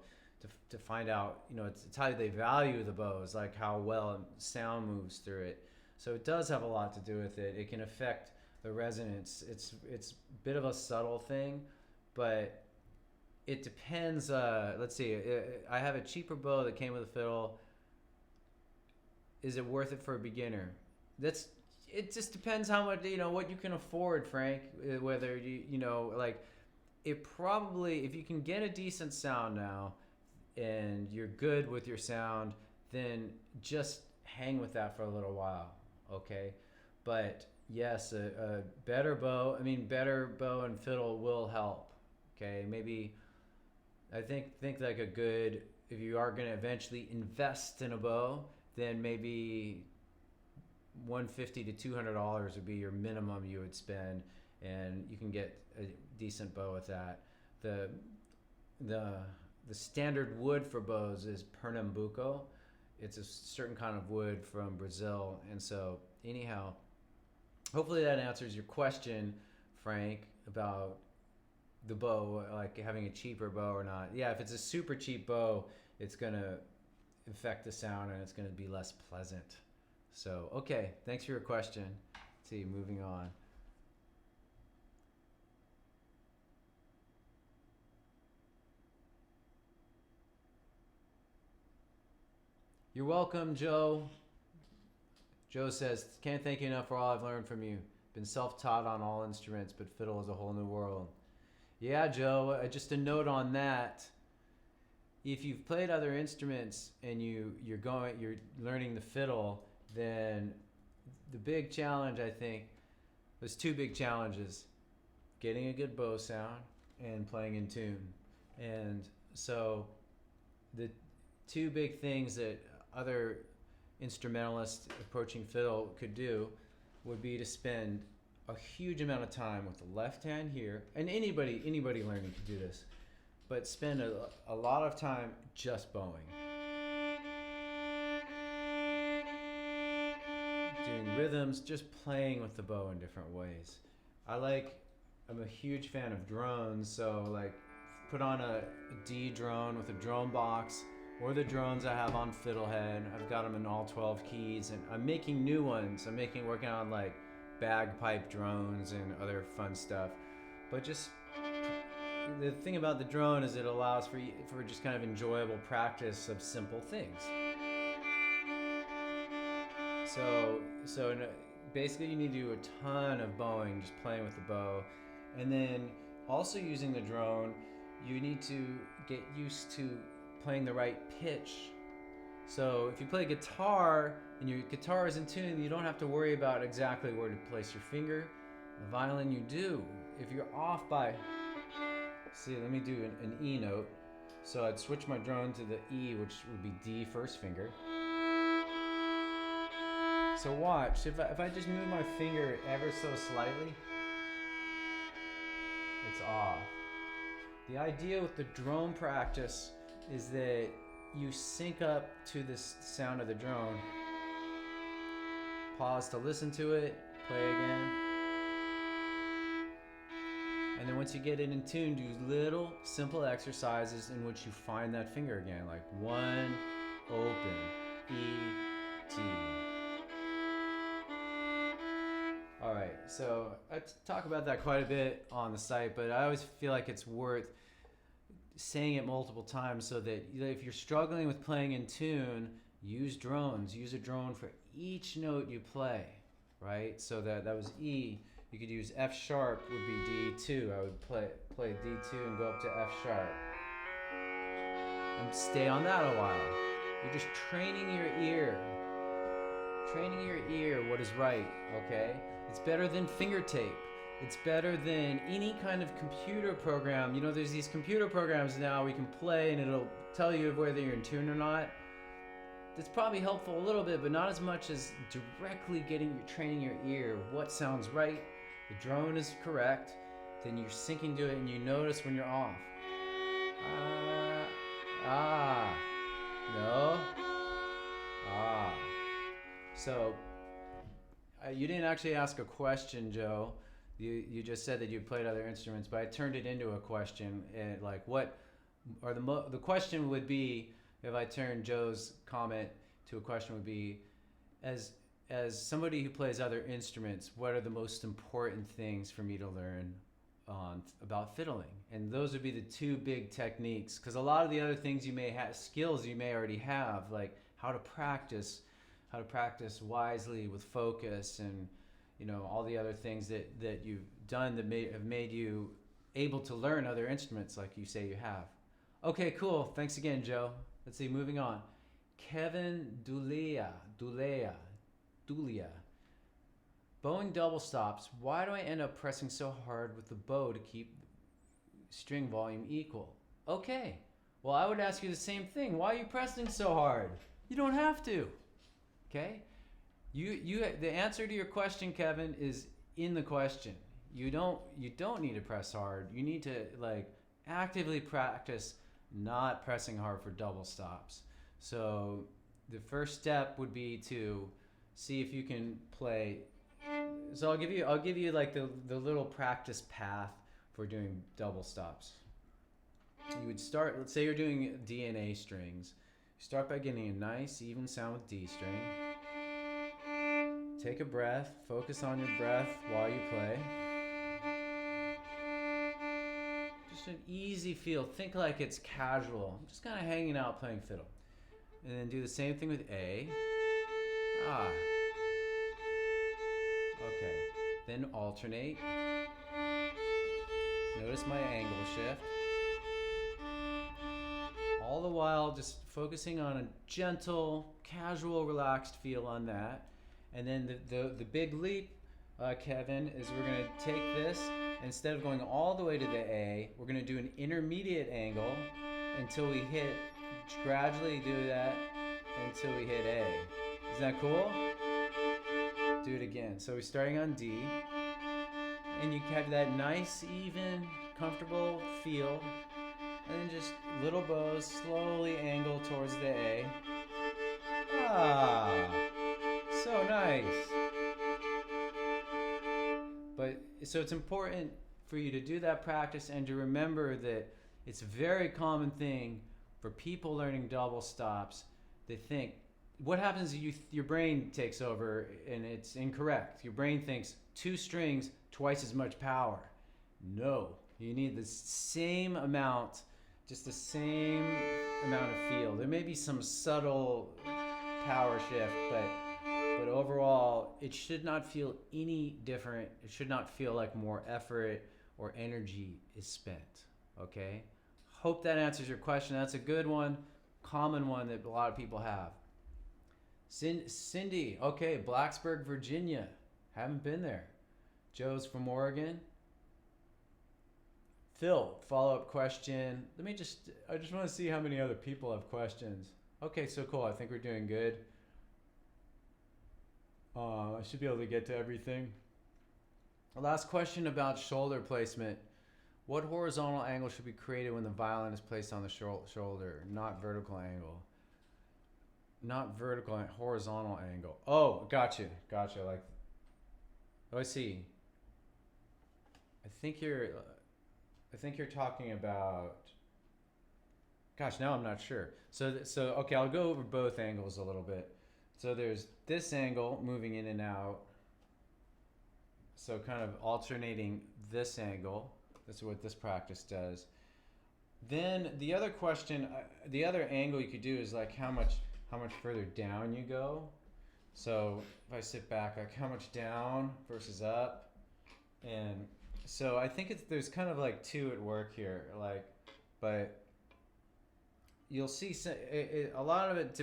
to find out, it's how they value the bows, like how well sound moves through it. So it does have a lot to do with it. It can affect the resonance. It's a bit of a subtle thing, but it depends. Let's see. I have a cheaper bow that came with a fiddle. Is it worth it for a beginner? It just depends how much, what you can afford, Frank. Whether it probably, if you can get a decent sound now and you're good with your sound, then just hang with that for a little while, okay? But yes, a better bow and fiddle will help, okay? Maybe, I think like a good, if you are going to eventually invest in a bow, then maybe $150 to $200 would be your minimum you would spend, and you can get a decent bow with that. The standard wood for bows is Pernambuco. It's a certain kind of wood from Brazil. And so anyhow, hopefully that answers your question, Frank, about the bow, like having a cheaper bow or not. Yeah, if it's a super cheap bow, it's going to affect the sound and it's going to be less pleasant. So, okay, thanks for your question. Let's see, moving on. You're welcome, Joe. Joe says, can't thank you enough for all I've learned from you. Been self-taught on all instruments, but fiddle is a whole new world. Yeah, Joe, just a note on that. If you've played other instruments and you're learning the fiddle, then the big challenge, I think, there's two big challenges: getting a good bow sound and playing in tune. And so the two big things that other instrumentalists approaching fiddle could do would be to spend a huge amount of time with the left hand here, and anybody learning could do this, but spend a lot of time just bowing. Doing rhythms, just playing with the bow in different ways. I'm a huge fan of drones, so like put on a D drone with a drone box, or the drones I have on FiddleHed. I've got them in all 12 keys, and I'm making new ones. I'm working on like bagpipe drones and other fun stuff. But just the thing about the drone is it allows for just kind of enjoyable practice of simple things. So basically you need to do a ton of bowing, just playing with the bow. And then also using the drone, you need to get used to playing the right pitch. So if you play guitar and your guitar is in tune, you don't have to worry about exactly where to place your finger. The violin you do. If you're off by, see, let me do an E note. So I'd switch my drone to the E, which would be D first finger. So watch, if I just move my finger ever so slightly, it's off. The idea with the drone practice is that you sync up to this sound of the drone. Pause to listen to it, play again. And then once you get it in tune, do little simple exercises in which you find that finger again, like 1, open, E, T. All right, so I talk about that quite a bit on the site, but I always feel like it's worth saying it multiple times so that if you're struggling with playing in tune, use drones. Use a drone for each note you play, right? So that was E. You could use F sharp would be D2. I would play D2 and go up to F sharp. And stay on that a while. You're just training your ear. Training your ear what is right, okay? It's better than finger tape. It's better than any kind of computer program. You know, there's these computer programs now we can play and it'll tell you whether you're in tune or not. That's probably helpful a little bit, but not as much as directly training your ear. What sounds right? The drone is correct. Then you're syncing to it and you notice when you're off. No. So, you didn't actually ask a question, Joe. You just said that you played other instruments, but I turned it into a question. And like, what or the question would be, if I turn Joe's comment to a question, would be, as somebody who plays other instruments, what are the most important things for me to learn about fiddling? And those would be the two big techniques, because a lot of the other things you may have, skills you may already have, like how to practice wisely with focus, and all the other things that you've done that have made you able to learn other instruments like you say you have. Okay, cool. Thanks again, Joe. Let's see, moving on. Kevin Dulia. Bowing double stops. Why do I end up pressing so hard with the bow to keep string volume equal? Okay. Well, I would ask you the same thing. Why are you pressing so hard? You don't have to. Okay? The answer to your question, Kevin, is in the question. You don't need to press hard. You need to actively practice not pressing hard for double stops. So the first step would be to see if you can play. So I'll give you like the little practice path for doing double stops. You would start, let's say you're doing D and A strings. Start by getting a nice even sound with D string. Take a breath, focus on your breath while you play. Just an easy feel. Think like it's casual. I'm just kind of hanging out playing fiddle. And then do the same thing with A. Okay. Then alternate. Notice my angle shift. All the while just focusing on a gentle, casual, relaxed feel on that. And then the big leap, Kevin, is we're going to take this, instead of going all the way to the A, we're going to do an intermediate angle until we hit, gradually do that until we hit A. Isn't that cool? Do it again. So we're starting on D, and you have that nice, even, comfortable feel, and then just little bows, slowly angle towards the A. So nice. But so it's important for you to do that practice and to remember that it's a very common thing for people learning double stops. They think, what happens is your brain takes over, and it's incorrect. Your brain thinks 2 strings, twice as much power. No, you need the same amount, just the same amount of feel. There may be some subtle power shift, but overall, it should not feel any different. It should not feel like more effort or energy is spent, okay? Hope that answers your question. That's a good one, common one that a lot of people have. Cindy, okay, Blacksburg, Virginia. Haven't been there. Joe's from Oregon. Phil, follow-up question. I just want to see how many other people have questions. Okay, so cool. I think we're doing good. I should be able to get to everything. Last question about shoulder placement. What horizontal angle should be created when the violin is placed on the shoulder? Not vertical angle. Not vertical, horizontal angle. Oh, gotcha. Like, oh, I see. I think you're talking about. Gosh, now I'm not sure. So okay, I'll go over both angles a little bit. So there's this angle moving in and out. So kind of alternating this angle. That's what this practice does. Then the other question, the other angle you could do is like how much further down you go. So if I sit back, like how much down versus up. And so I think there's kind of like 2 at work here, but you'll see a lot of it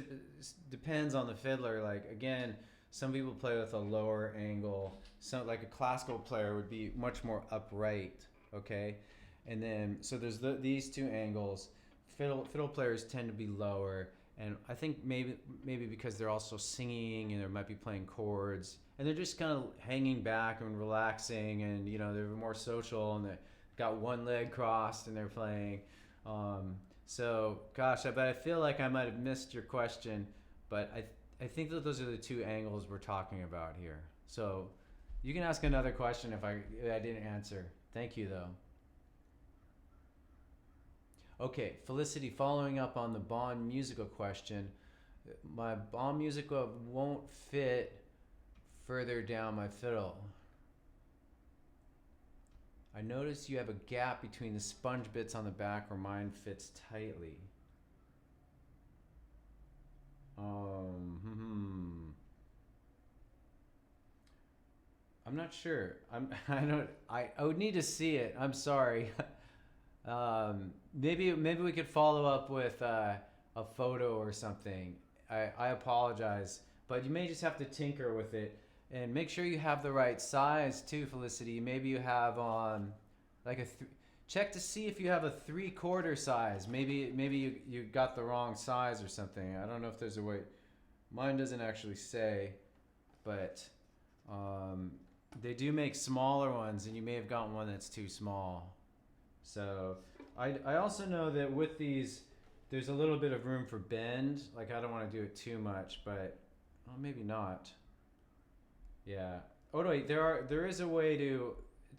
depends on the fiddler. Like, again, some people play with a lower angle. Some, like a classical player, would be much more upright, okay? And then, so there's these 2 angles. Fiddle players tend to be lower, and I think maybe because they're also singing and they might be playing chords, and they're just kind of hanging back and relaxing, and they're more social, and they got one leg crossed and they're playing. So, gosh, but I feel like I might have missed your question, but I think that those are the 2 angles we're talking about here. So you can ask another question if I didn't answer. Thank you, though. Okay, Felicity, following up on the Bond musical question, my Bond musical won't fit further down my fiddle. I notice you have a gap between the sponge bits on the back where mine fits tightly. I'm not sure. I would need to see it. I'm sorry. Maybe we could follow up with a photo or something. I apologize, but you may just have to tinker with it and make sure you have the right size too, Felicity. Maybe you have like check to see if you have a 3/4 size. Maybe you got the wrong size or something. I don't know if there's a way. Mine doesn't actually say, but they do make smaller ones, and you may have gotten one that's too small. So I also know that with these, there's a little bit of room for bend. Like I don't want to do it too much, but well, maybe not. Yeah. Oh no, wait, there is a way to,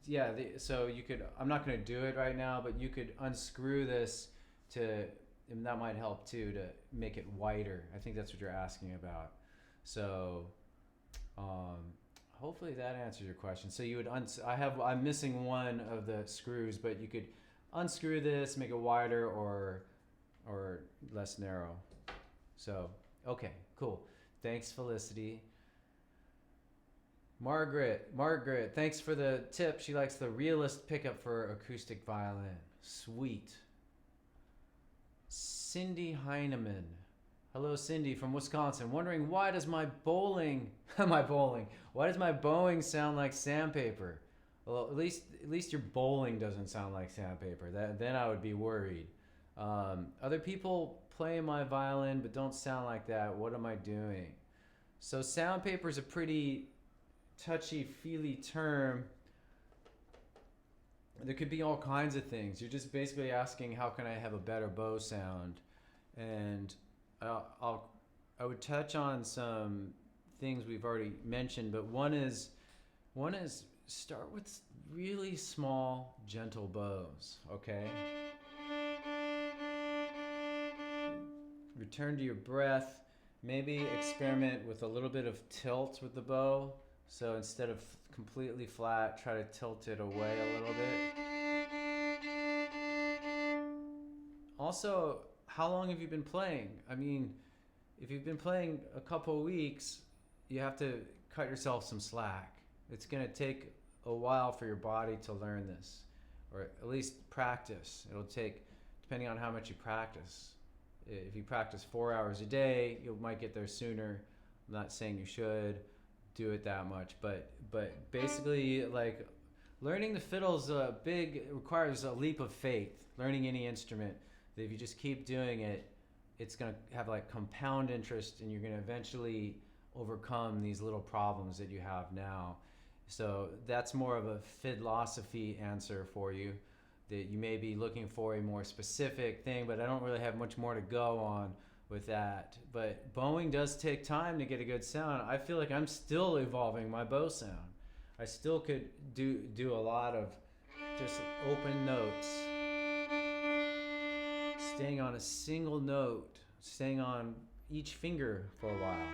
yeah. So you could. I'm not going to do it right now, but you could unscrew this to, and that might help too to make it wider. I think that's what you're asking about. So, hopefully that answers your question. So you would I'm missing one of the screws, but you could unscrew this, make it wider or less narrow. So, okay, cool. Thanks, Felicity. Margaret, thanks for the tip. She likes the realist pickup for acoustic violin. Sweet. Cindy Heineman. Hello, Cindy from Wisconsin. Wondering why does my bowling sound like sandpaper? Well, at least your bowling doesn't sound like sandpaper. Then I would be worried. Other people play my violin but don't sound like that. What am I doing? So sandpaper is a pretty touchy-feely term. There could be all kinds of things. You're just basically asking how can I have a better bow sound, and I would touch on some things we've already mentioned, but one is start with really small, gentle bows, okay? Return to your breath. Maybe experiment with a little bit of tilt with the bow. So instead of completely flat, try to tilt it away a little bit. Also, how long have you been playing? I mean, if you've been playing a couple weeks, you have to cut yourself some slack. It's going to take a while for your body to learn this, or at least practice. It'll take, depending on how much you practice. If you practice 4 hours a day, you might get there sooner. I'm not saying you should do it that much, but basically, like, learning the fiddle is requires a leap of faith. Learning any instrument, that if you just keep doing it, it's gonna have like compound interest, and you're gonna eventually overcome these little problems that you have now. So that's more of a fiddlosophy answer for you, that you may be looking for a more specific thing, but I don't really have much more to go on with that. But bowing does take time to get a good sound. I feel like I'm still evolving my bow sound. I still could do a lot of just open notes, staying on a single note, staying on each finger for a while.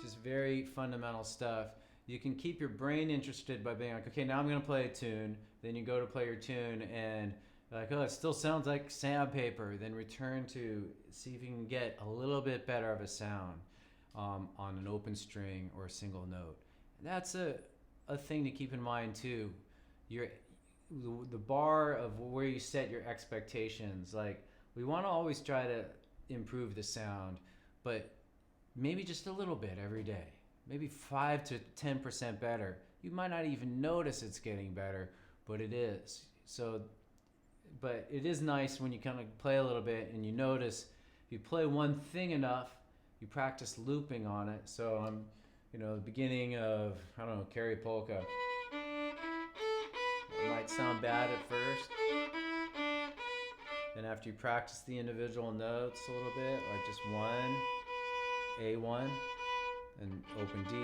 Just very fundamental stuff. You can keep your brain interested by being like, okay, now I'm going to play a tune. Then you go to play your tune and like, oh, it still sounds like sandpaper. Then return to see if you can get a little bit better of a sound on an open string or a single note. And that's a thing to keep in mind too. The bar of where you set your expectations. Like, we want to always try to improve the sound, but maybe just a little bit every day. Maybe 5 to 10% better. You might not even notice it's getting better, but it is. So, but it is nice when you kind of play a little bit and you notice if you play one thing enough, you practice looping on it. So I'm, the beginning of, I don't know, Carrie Polka. It might sound bad at first. Then after you practice the individual notes a little bit, like just one, A1, and open D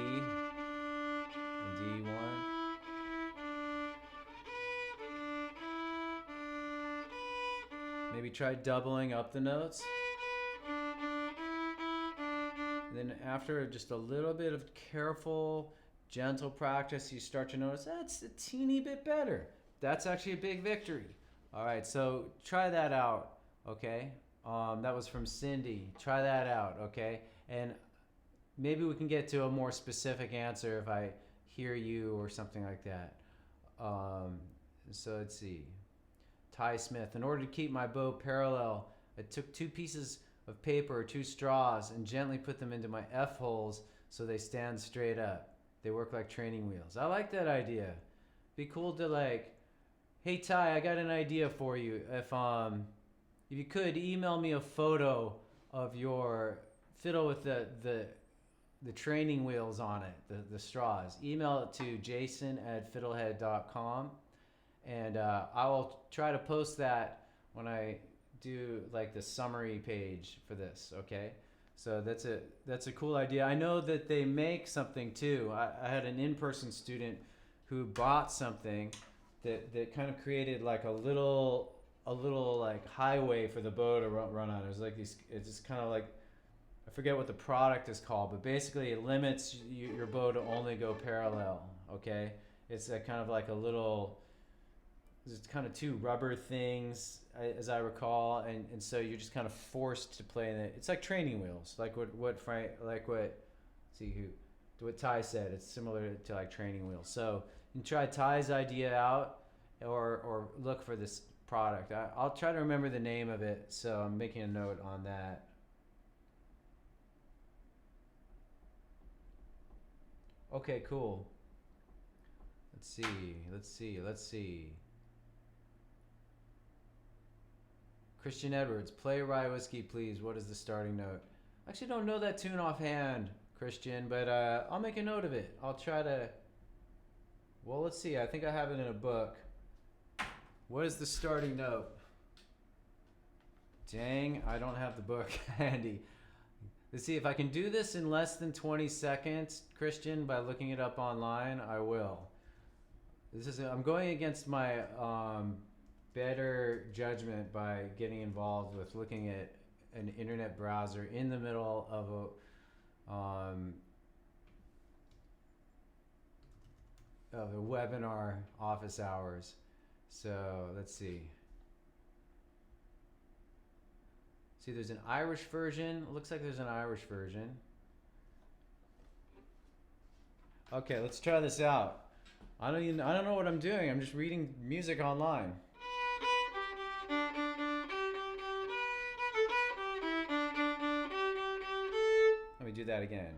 and D1. Maybe try doubling up the notes. And then after just a little bit of careful, gentle practice, you start to notice that's a teeny bit better. That's actually a big victory. All right, so try that out, okay? That was from Cindy. Try that out, okay? And maybe we can get to a more specific answer if I hear you or something like that. So let's see. Ty Smith, in order to keep my bow parallel, I took 2 pieces of paper or 2 straws and gently put them into my F holes so they stand straight up. They work like training wheels. I like that idea. Be cool to like, hey Ty, I got an idea for you. If you could email me a photo of your fiddle with the training wheels on it, the straws. Email it to jason@fiddlehead.com. And I will try to post that when I do like the summary page for this, okay? So that's a cool idea. I know that they make something too. I had an in-person student who bought something that kind of created like a little like highway for the bow to run on. It was like it's just kind of like, I forget what the product is called, but basically it limits your bow to only go parallel, okay? It's a kind of like a little, there's kind of 2 rubber things, as I recall, and so you're just kind of forced to play in it. It's like training wheels, like what Ty said. It's similar to like training wheels. So you can try Ty's idea out, or look for this product. I'll try to remember the name of it, so I'm making a note on that. Okay, cool. Let's see. Christian Edwards, play Rye Whiskey, please. What is the starting note? I actually don't know that tune offhand, Christian, but I'll make a note of it. I'll try to... Well, let's see. I think I have it in a book. What is the starting note? Dang, I don't have the book handy. Let's see, if I can do this in less than 20 seconds, Christian, by looking it up online, I will. I'm going against my better judgment by getting involved with looking at an internet browser in the middle of a webinar office hours. So let's see. See, there's an Irish version. It looks like there's an Irish version. Okay, let's try this out. I don't know what I'm doing. I'm just reading music online. Let me do that again.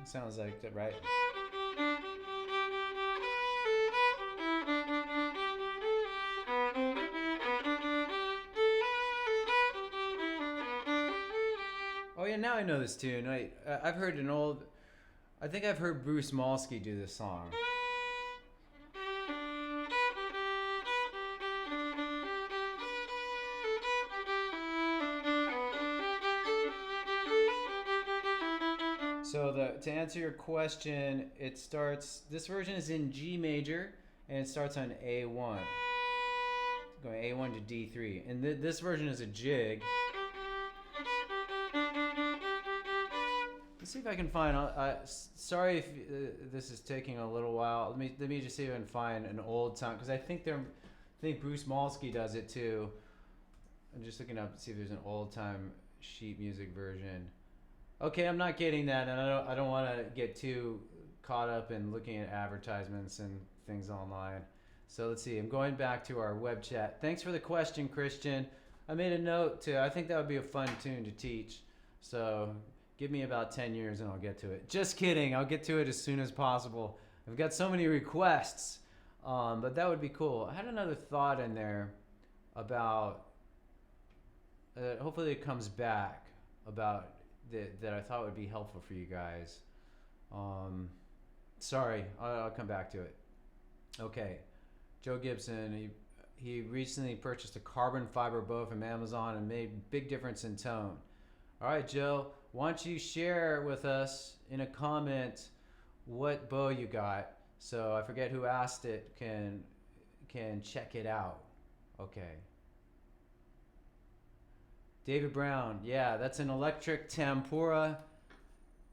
Sounds like that, right? Oh yeah, now I know this tune. I've heard I think I've heard Bruce Malsky do this song. So to answer your question, this version is in G major, and it starts on A1. It's going A1 to D3. And this version is a jig. Let's see if I can find, sorry if this is taking a little while. Let me just see if I can find an old time, because I think Bruce Malsky does it too. I'm just looking up to see if there's an old time sheet music version. Okay, I'm not getting that, and I don't want to get too caught up in looking at advertisements and things online. So let's see, I'm going back to our web chat. Thanks for the question, Christian. I made a note too. I think that would be a fun tune to teach. So give me about 10 years and I'll get to it. Just kidding, I'll get to it as soon as possible. I've got so many requests, but that would be cool. I had another thought in there about, hopefully it comes back, about that I thought would be helpful for you guys. Sorry, I'll come back to it. Okay, Joe Gibson. He recently purchased a carbon fiber bow from Amazon and made big difference in tone. All right, Joe, why don't you share with us in a comment what bow you got? So I forget who asked it. Can check it out. Okay. David Brown. Yeah, that's an electric tempura.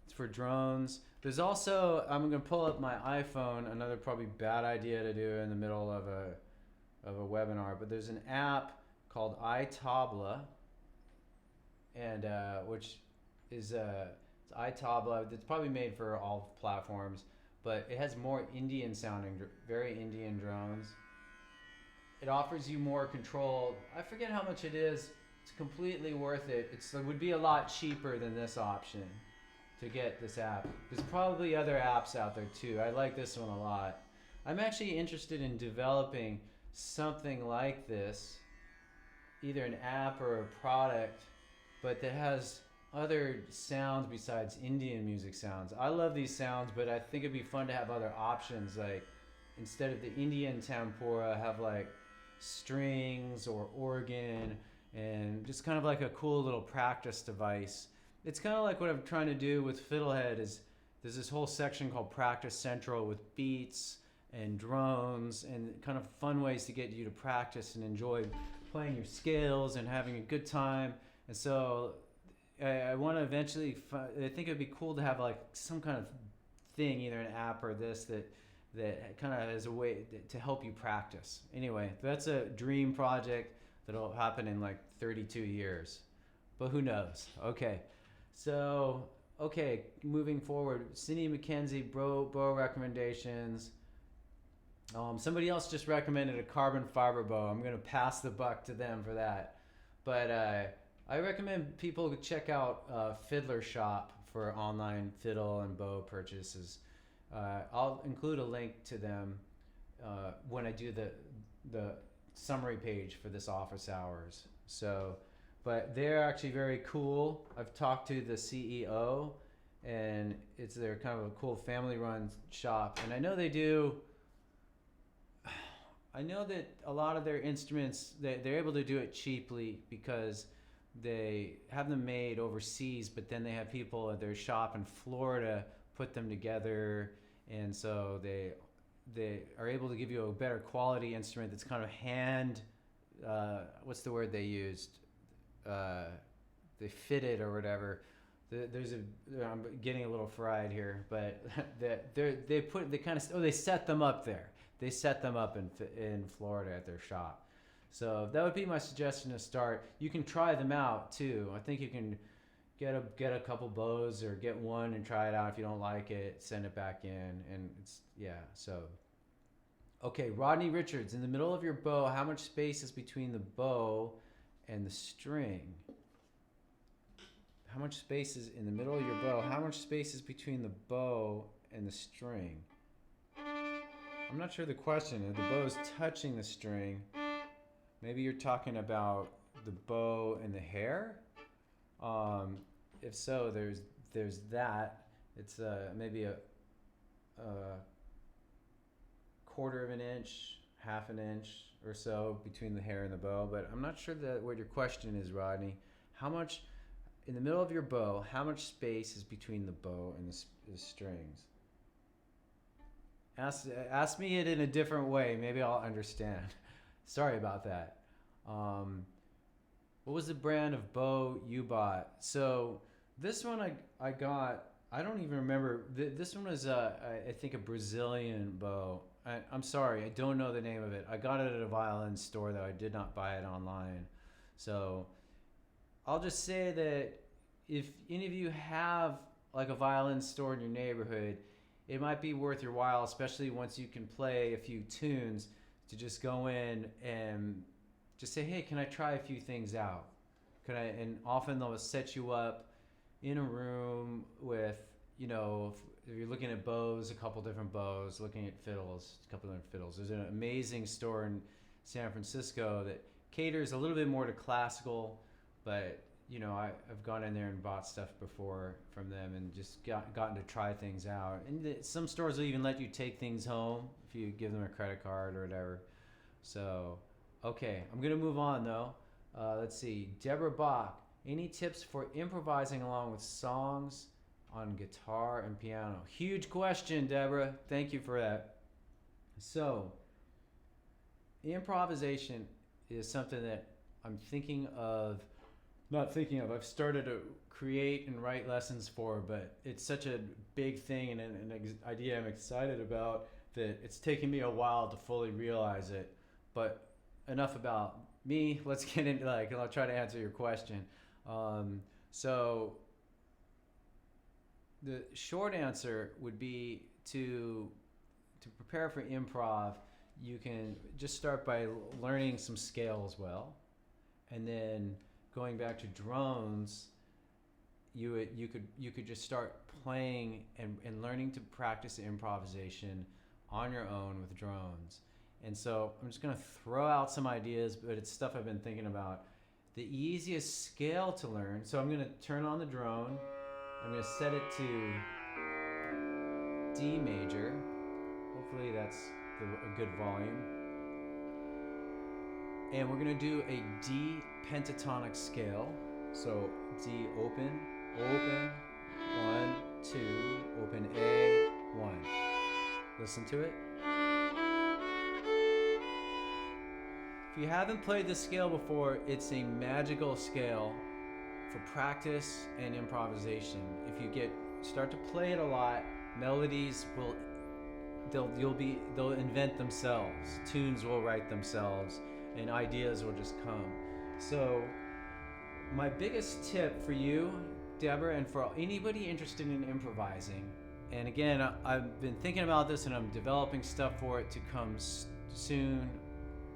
It's for drones. There's also, I'm gonna pull up my iPhone. Another probably bad idea to do in the middle of a webinar. But there's an app called iTabla, and which is it's iTabla. It's probably made for all platforms, but it has more Indian sounding, very Indian drones. It offers you more control. I forget how much it is. It's completely worth it. It would be a lot cheaper than this option to get this app. There's probably other apps out there too. I like this one a lot. I'm actually interested in developing something like this, either an app or a product, but that has other sounds besides Indian music sounds. I love these sounds, but I think it'd be fun to have other options, like instead of the Indian tempura, have like strings or organ, and just kind of like a cool little practice device. It's kind of like what I'm trying to do with FiddleHed. Is there's this whole section called Practice Central with beats and drones and kind of fun ways to get you to practice and enjoy playing your scales and having a good time. And so I want to eventually, I think it'd be cool to have like some kind of thing, either an app or this, that kind of is a way to help you practice. Anyway, that's a dream project that'll happen in like 32 years, but who knows? Okay, so moving forward, Cindy McKenzie bow recommendations. Somebody else just recommended a carbon fiber bow. I'm gonna pass the buck to them for that, but I recommend people check out Fiddler Shop for online fiddle and bow purchases. I'll include a link to them when I do the summary page for this office hours. So, but they're actually very cool. I've talked to the CEO, and they're kind of a cool family-run shop. And I know they do. I know that a lot of their instruments they're able to do it cheaply because they have them made overseas, but then they have people at their shop in Florida put them together, and so they are able to give you a better quality instrument that's kind of hand, what's the word they used? They fitted or whatever. I'm getting a little fried here, but they set them up there. They set them up in Florida at their shop. So that would be my suggestion to start. You can try them out too. I think you can get a couple bows or get one and try it out. If you don't like it, send it back in, and so okay, Rodney Richards, in the middle of your bow, how much space is between the bow and the string? How much space is in the middle of your bow? How much space is between the bow and the string? I'm not sure the question. If the bow is touching the string, maybe you're talking about the bow and the hair. If so, there's that. It's maybe a quarter of an inch, half an inch or so between the hair and the bow. But I'm not sure what your question is, Rodney. How much in the middle of your bow? How much space is between the bow and the strings? Ask me it in a different way. Maybe I'll understand. Sorry about that. What was the brand of bow you bought? So this one I got, I don't even remember. This one was, I think, a Brazilian bow. I'm sorry, I don't know the name of it. I got it at a violin store, though. I did not buy it online. So I'll just say that if any of you have like a violin store in your neighborhood, it might be worth your while, especially once you can play a few tunes, to just go in and just say, hey, can I try a few things out? And often they'll set you up in a room with, if you're looking at bows, a couple different bows, looking at fiddles, a couple different fiddles. There's an amazing store in San Francisco that caters a little bit more to classical, but I've gone in there and bought stuff before from them and just gotten to try things out. And some stores will even let you take things home if you give them a credit card or whatever. So, okay, I'm gonna move on though. Let's see, Deborah Bach. Any tips for improvising along with songs on guitar and piano? Huge question, Deborah. Thank you for that. So, improvisation is something that I'm I've started to create and write lessons for, but it's such a big thing and an idea I'm excited about that it's taken me a while to fully realize it. But enough about me. Let's get into I'll try to answer your question. So the short answer would be to prepare for improv. You can just start by learning some scales well, and then going back to drones, you could just start playing and learning to practice improvisation on your own with drones. And so I'm just gonna throw out some ideas, but it's stuff I've been thinking about. The easiest scale to learn, so I'm gonna turn on the drone, I'm gonna set it to D major. Hopefully that's a good volume. And we're gonna do a D pentatonic scale. So D open, 1, 2, open A, 1. Listen to it. If you haven't played this scale before, it's a magical scale for practice and improvisation. If you start to play it a lot, melodies they'll invent themselves. Tunes will write themselves, and ideas will just come. So my biggest tip for you, Deborah, and for anybody interested in improvising, and again, I've been thinking about this and I'm developing stuff for it to come soon.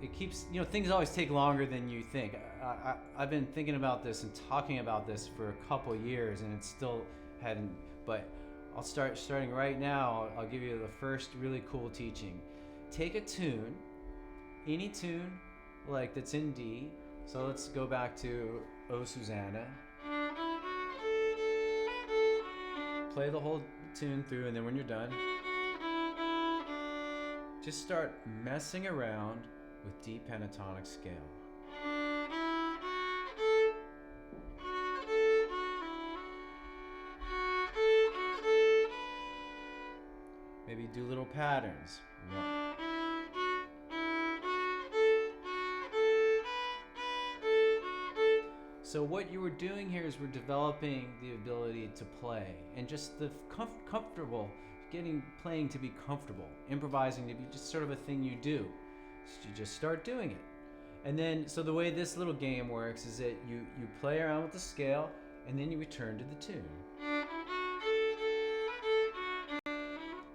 It keeps, things always take longer than you think. I've been thinking about this and talking about this for a couple years, and it still hadn't, but I'll starting right now. I'll give you the first really cool teaching. Take a tune, any tune that's in D. So let's go back to Oh Susanna. Play the whole tune through, and then when you're done, just start messing around with D pentatonic scale. Maybe do little patterns. So what you were doing here is we're developing the ability to play and just the playing to be comfortable, improvising to be just sort of a thing you do. So you just start doing it. And then, so the way this little game works is that you play around with the scale and then you return to the tune. And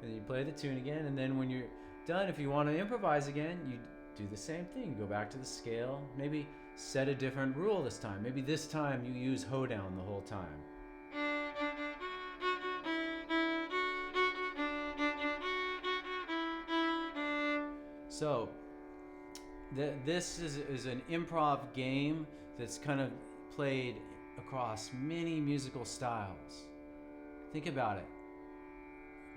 then you play the tune again, and then when you're done, if you want to improvise again, you do the same thing. Go back to the scale, maybe set a different rule this time. Maybe this time you use hoedown the whole time. So this is an improv game that's kind of played across many musical styles. Think about it.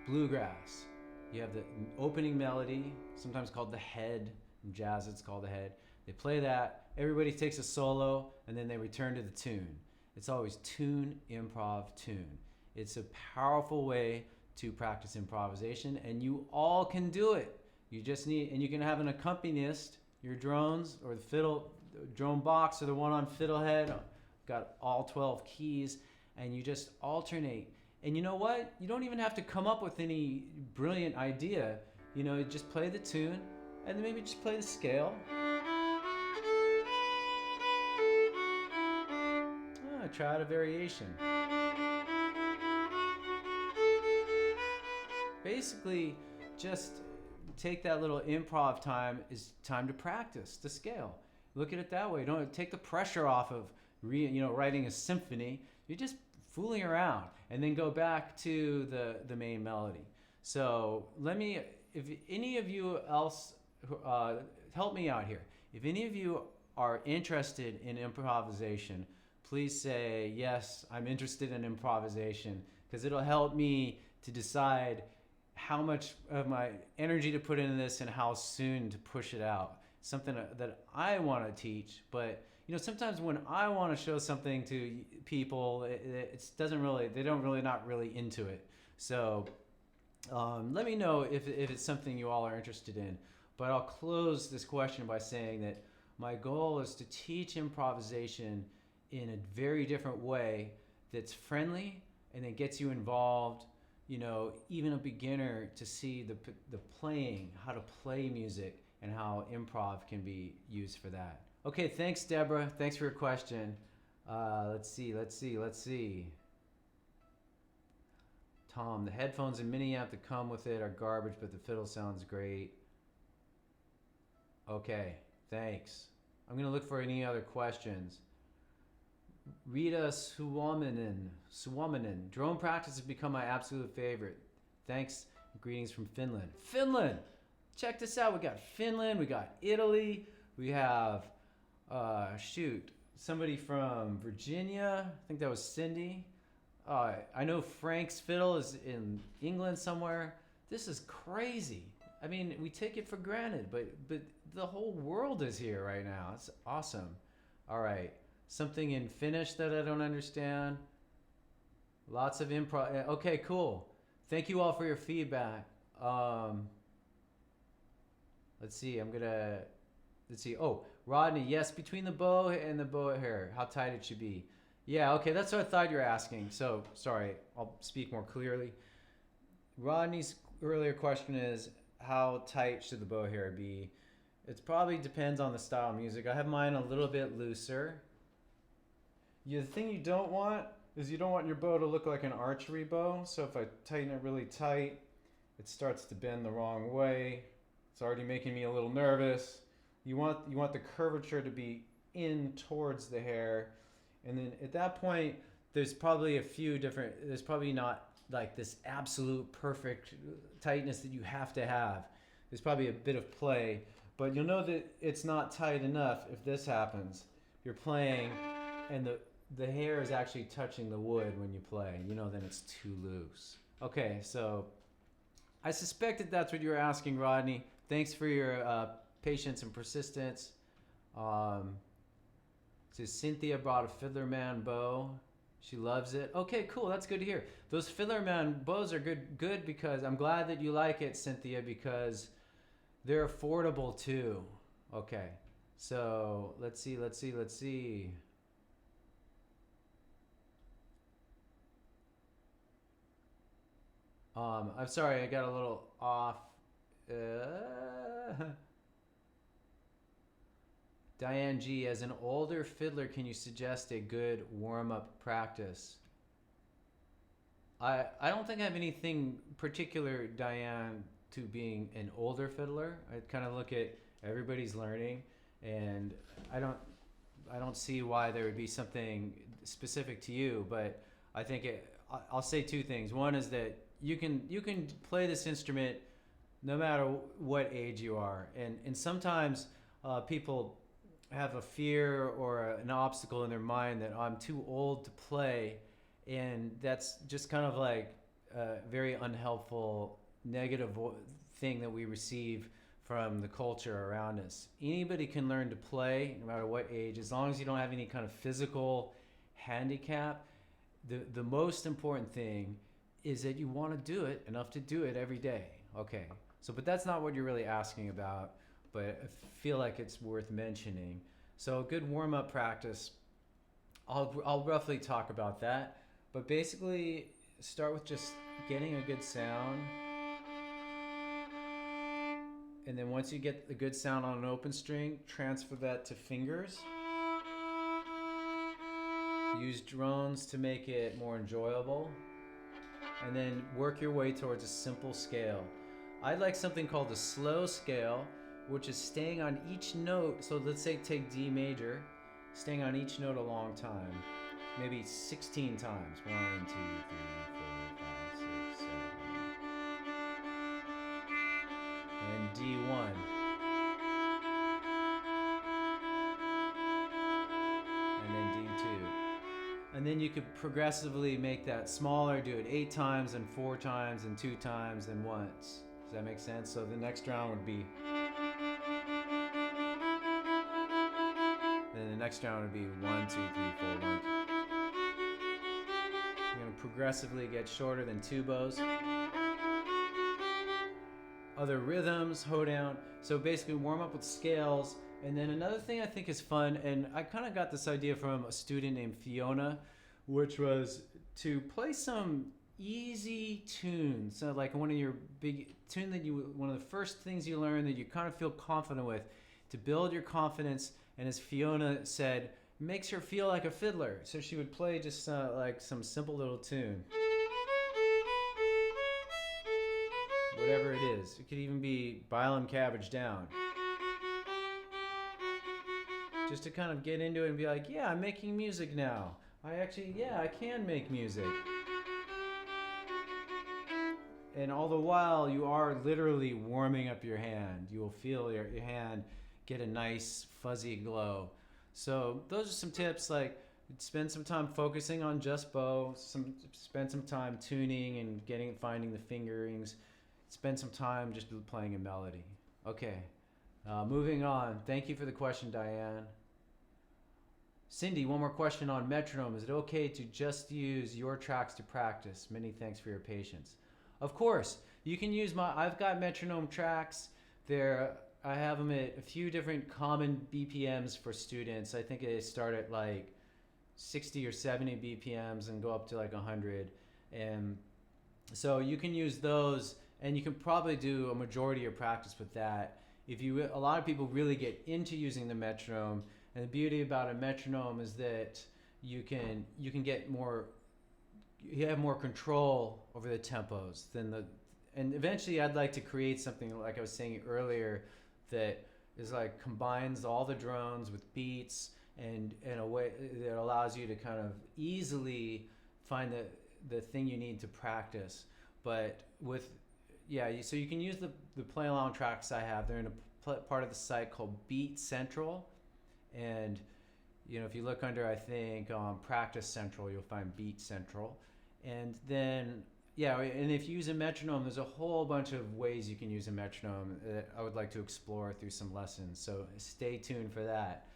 Bluegrass. You have the opening melody, sometimes called the head. In jazz, it's called the head. They play that. Everybody takes a solo, and then they return to the tune. It's always tune, improv, tune. It's a powerful way to practice improvisation, and you all can do it. You just need, and you can have an accompanist, your drones, or the fiddle, drone box, or the one on FiddleHed, got all 12 keys, and you just alternate. And you know what? You don't even have to come up with any brilliant idea. Just play the tune, and then maybe just play the scale. Try out a variation. Basically, just take that little improv time is time to practice the scale. Look at it that way. Don't take the pressure off of writing a symphony. You're just fooling around, and then go back to the main melody. So if any of you else help me out here. If any of you are interested in improvisation, please say, yes, I'm interested in improvisation, because it'll help me to decide how much of my energy to put into this and how soon to push it out. Something that I want to teach, but sometimes when I want to show something to people, it doesn't really, they don't really, not really into it. So let me know if it's something you all are interested in. But I'll close this question by saying that my goal is to teach improvisation in a very different way that's friendly and that gets you involved, even a beginner to see the playing, how to play music, and how improv can be used for that. Okay, thanks, Deborah. Thanks for your question. Let's see. Tom, the headphones and mini amp that come with it are garbage, but the fiddle sounds great. Okay, thanks. I'm going to look for any other questions. Rita Suominen. Drone practice has become my absolute favorite. Thanks. Greetings from Finland. Finland! Check this out. We got Finland. We got Italy. We have, somebody from Virginia. I think that was Cindy. I know Frank's fiddle is in England somewhere. This is crazy. I mean, we take it for granted, but the whole world is here right now. It's awesome. All right. Something in Finnish that I don't understand. Lots of improv. Okay, cool. Thank you all for your feedback. Let's see. Oh, Rodney. Yes, between the bow and the bow hair, how tight it should be. Yeah, okay, that's what I thought you were asking. So, sorry, I'll speak more clearly. Rodney's earlier question is, how tight should the bow hair be? It probably depends on the style of music. I have mine a little bit looser. The thing you don't want is you don't want your bow to look like an archery bow. So if I tighten it really tight, it starts to bend the wrong way. It's already making me a little nervous. You want the curvature to be in towards the hair. And then at that point, there's probably there's probably not like this absolute perfect tightness that you have to have. There's probably a bit of play, but you'll know that it's not tight enough if this happens. You're playing and the hair is actually touching the wood when you play. Then it's too loose. Okay, so I suspect that that's what you were asking, Rodney. Thanks for your patience and persistence. Says Cynthia brought a Fiddlerman bow. She loves it. Okay, cool. That's good to hear. Those Fiddlerman bows are good because I'm glad that you like it, Cynthia, because they're affordable too. Okay, so let's see. I'm sorry, I got a little off. Diane G, as an older fiddler, can you suggest a good warm-up practice? I don't think I have anything particular, Diane, to being an older fiddler. I kind of look at everybody's learning, and I don't see why there would be something specific to you. But I think I'll say two things. One is that you can play this instrument no matter what age you are, and sometimes people have a fear or an obstacle in their mind that I'm too old to play, and that's just kind of like a very unhelpful, negative thing that we receive from the culture around us. Anybody can learn to play no matter what age, as long as you don't have any kind of physical handicap. The most important thing is that you want to do it enough to do it every day. Okay, but that's not what you're really asking about, but I feel like it's worth mentioning. So a good warm-up practice, I'll roughly talk about that, but basically start with just getting a good sound, and then once you get a good sound on an open string, transfer that to fingers. Use drones to make it more enjoyable, and then work your way towards a simple scale. I like something called a slow scale, which is staying on each note. So let's say take D major, staying on each note a long time, maybe 16 times. 1, 2, 3, 4, 5, 6, 7. And D1. And then D2. And then you could progressively make that smaller, do it 8 times and 4 times and 2 times and once. Does that make sense? So the next round would be, then the next round would be 1, 2, 3, 4, 1, 2. You're gonna progressively get shorter than 2 bows. Other rhythms, hoedown. So basically warm up with scales. And then another thing I think is fun, and I kind of got this idea from a student named Fiona, which was to play some easy tunes. So like one of your big tune that one of the first things you learn that you kind of feel confident with, to build your confidence. And as Fiona said, makes her feel like a fiddler. So she would play just like some simple little tune. Whatever it is. It could even be Violin Cabbage Down. Just to kind of get into it and be like, yeah, I'm making music now. I can make music. And all the while, you are literally warming up your hand. You will feel your hand get a nice fuzzy glow. So those are some tips, like spend some time focusing on just bow, spend some time tuning and finding the fingerings, spend some time just playing a melody. Okay, moving on. Thank you for the question, Diane. Cindy, one more question on metronome. Is it okay to just use your tracks to practice? Many thanks for your patience. Of course, you can use I've got metronome tracks. I have them at a few different common BPMs for students. I think they start at like 60 or 70 BPMs and go up to like 100. And so you can use those, and you can probably do a majority of practice with that. A lot of people really get into using the metronome. And the beauty about a metronome is that you get more, you have more control over the tempos and eventually I'd like to create something like I was saying earlier that is like combines all the drones with beats and in a way that allows you to kind of easily find the thing you need to practice. But so you can use the play along tracks I have. They're in a part of the site called Beat Central. And if you look under, I think, Practice Central, you'll find Beat Central. And then, and if you use a metronome, there's a whole bunch of ways you can use a metronome that I would like to explore through some lessons. So stay tuned for that.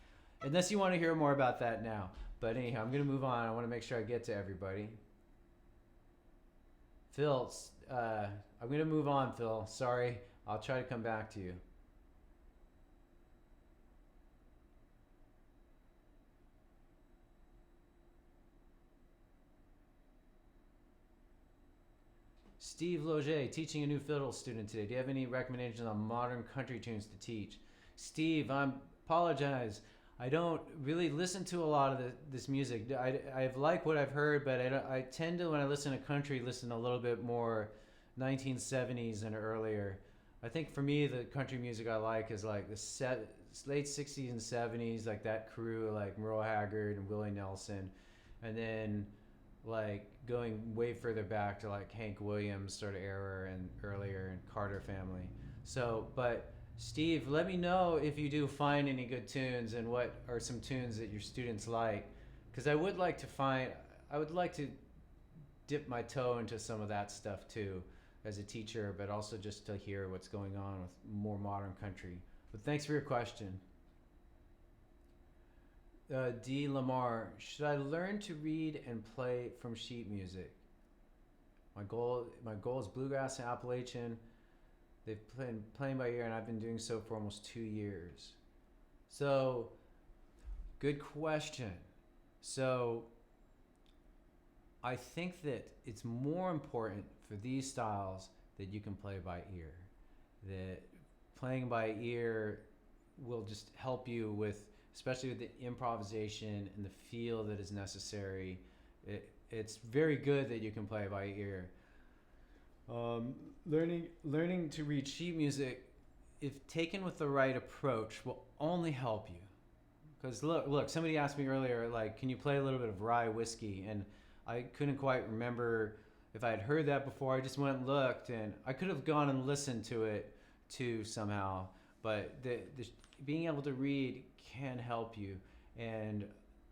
Unless you want to hear more about that now. But anyhow, I'm going to move on. I want to make sure I get to everybody. Phil, I'm going to move on, Phil. Sorry. I'll try to come back to you. Steve Loger, teaching a new fiddle student today. Do you have any recommendations on modern country tunes to teach? Steve, I apologize. I don't really listen to a lot of this music. I like what I've heard, but I tend to, when I listen to country, listen a little bit more 1970s and earlier. I think for me, the country music I like is like the late 60s and 70s, like that crew, like Merle Haggard and Willie Nelson. And then like going way further back to like Hank Williams sort of era and earlier and Carter family. So, but Steve, let me know if you do find any good tunes and what are some tunes that your students like, because I would like to dip my toe into some of that stuff too as a teacher, but also just to hear what's going on with more modern country. But thanks for your question. D. Lamar, should I learn to read and play from sheet music? My goal is bluegrass and Appalachian. They've been playing by ear, and I've been doing so for almost 2 years. So, good question. So, I think that it's more important for these styles that you can play by ear. That playing by ear will just help you with, especially with the improvisation and the feel that is necessary. It's very good that you can play by ear. Learning to read sheet music, if taken with the right approach, will only help you. Because look, somebody asked me earlier, like, can you play a little bit of rye whiskey? And I couldn't quite remember if I had heard that before. I just went and looked, and I could have gone and listened to it too somehow. But the being able to read can help you. And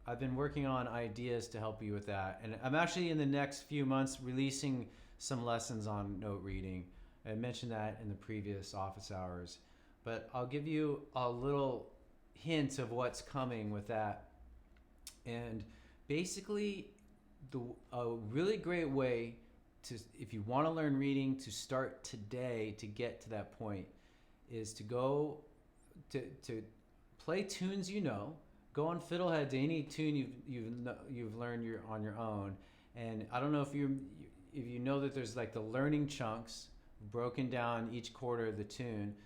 I've been working on ideas to help you with that. And I'm actually in the next few months releasing some lessons on note reading. I mentioned that in the previous office hours, but I'll give you a little hint of what's coming with that. And basically, a really great way to, if you want to learn reading, to start today to get to that point, is to go to play tunes you know. Go on FiddleHed to any tune you've learned on your own. And I don't know if you know that there's like the learning chunks broken down each quarter of the tune.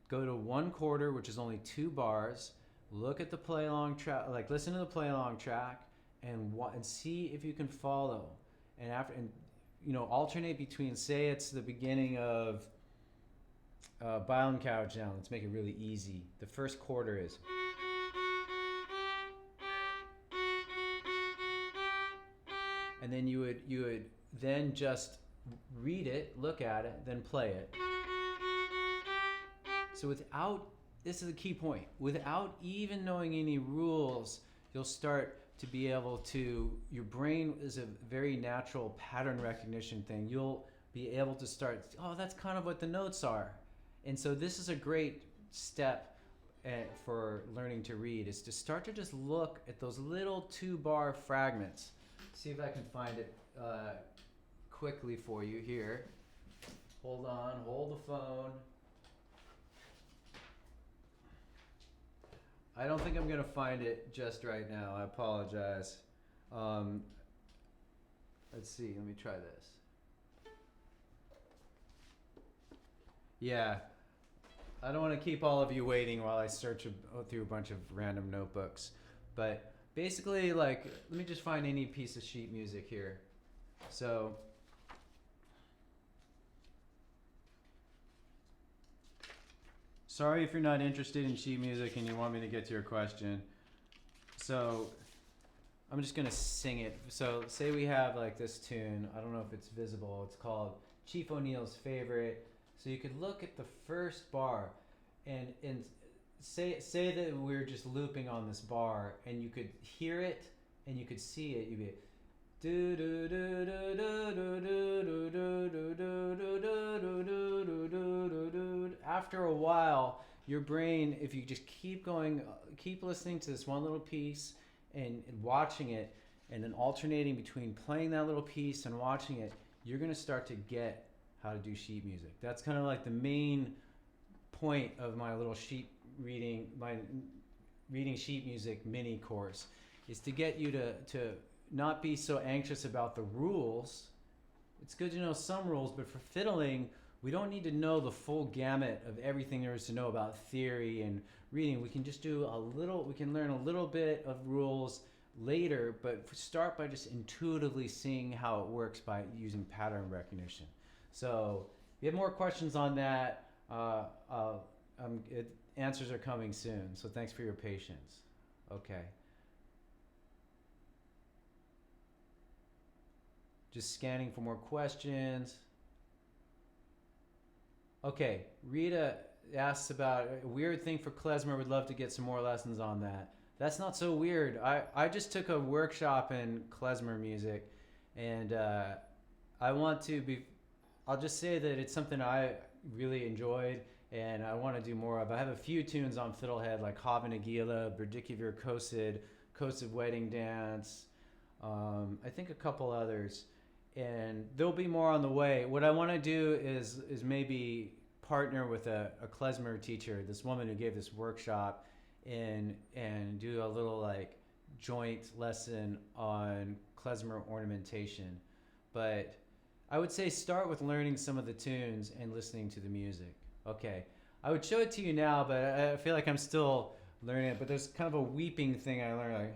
Go to one quarter, which is only 2 bars. Look at the play along track, like listen to the play along track, and see if you can follow. And alternate between, say it's the beginning of Violin Couch Down. Let's make it really easy. The first quarter is. And then you would then just read it, look at it, then play it. So this is a key point, without even knowing any rules, you'll start to be able to, your brain is a very natural pattern recognition thing. You'll be able to start, oh, that's kind of what the notes are. And so this is a great step for learning to read, is to start to just look at those little 2-bar fragments. See if I can find it quickly for you here. Hold on, hold the phone. I don't think I'm gonna find it just right now. I apologize. Let's see, let me try this. Yeah, I don't want to keep all of you waiting while I search through a bunch of random notebooks, but basically, like, let me just find any piece of sheet music here. So, sorry if you're not interested in sheet music and you want me to get to your question. So, I'm just gonna sing it. So, say we have like this tune. I don't know if it's visible. It's called Chief O'Neill's Favorite. So you could look at the first bar, and say that we're just looping on this bar, and you could hear it and you could see it. You'd be do do do do do do do do do do do do do do. After a while, your brain, if you just keep going, keep listening to this one little piece and watching it, and then alternating between playing that little piece and watching it, you're gonna start to get how to do sheet music. That's kind of like the main point of my little reading sheet music mini course, is to get you to not be so anxious about the rules. It's good to know some rules, but for fiddling, we don't need to know the full gamut of everything there is to know about theory and reading. We can just do we can learn a little bit of rules later, but start by just intuitively seeing how it works by using pattern recognition. So if you have more questions on that, answers are coming soon. So thanks for your patience. Okay. Just scanning for more questions. Okay, Rita asks about a weird thing for klezmer. Would love to get some more lessons on that. That's not so weird. I just took a workshop in klezmer music, and I'll just say that it's something I really enjoyed and I want to do more of. I have a few tunes on FiddleHed, like Have Nagila, Berdikivir Kosid, Kosiv Wedding Dance, I think a couple others, and there'll be more on the way. What I want to do is maybe partner with a klezmer teacher, this woman who gave this workshop, and do a little like joint lesson on klezmer ornamentation. But I would say start with learning some of the tunes and listening to the music. Okay, I would show it to you now, but I feel like I'm still learning it. But there's kind of a weeping thing I learned. Like,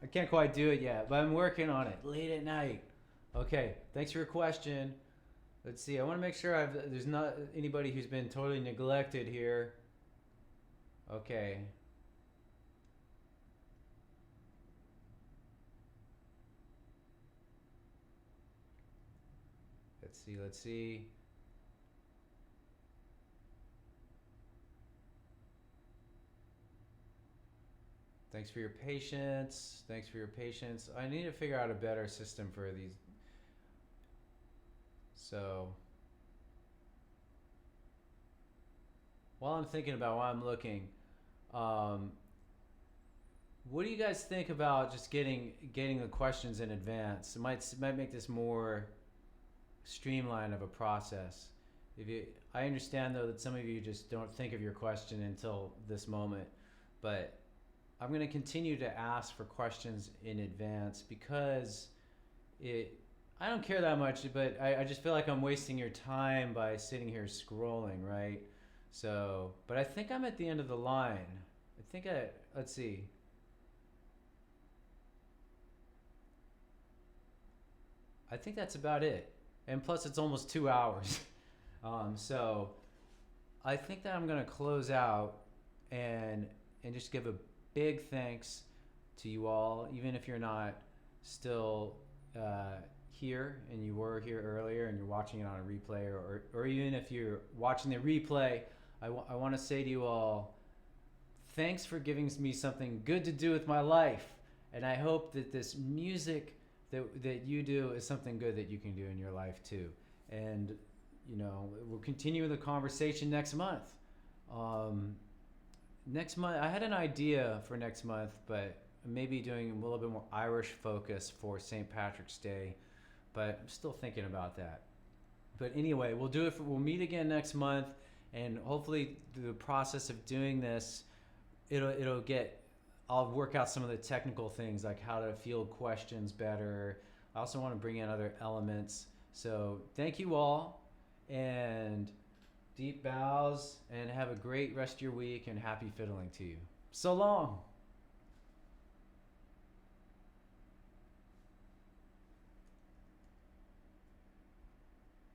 I can't quite do it yet, but I'm working on it late at night. Okay, thanks for your question. Let's see, I want to make sure there's not anybody who's been totally neglected here. Okay. Let's see. Thanks for your patience. I need to figure out a better system for these. So, while I'm looking, um, what do you guys think about just getting the questions in advance? It might make this more streamlined of a process. I understand though that some of you just don't think of your question until this moment, but I'm going to continue to ask for questions in advance because I don't care that much, but I just feel like I'm wasting your time by sitting here scrolling, right? So, but I think I'm at the end of the line. Let's see. I think that's about it. And plus it's almost 2 hours. So I think that I'm going to close out and just give a big thanks to you all, even if you're not still here and you were here earlier and you're watching it on a replay, or even if you're watching the replay, I want to say to you all, thanks for giving me something good to do with my life. And I hope that this music that you do is something good that you can do in your life too. And, we'll continue the conversation next month. Next month, I had an idea for next month, but maybe doing a little bit more Irish focus for St. Patrick's Day, but I'm still thinking about that. But anyway, we'll meet again next month, and hopefully through the process of doing this, I'll work out some of the technical things like how to field questions better. I also want to bring in other elements. So thank you all, and deep bows, and have a great rest of your week, and happy fiddling to you. So long.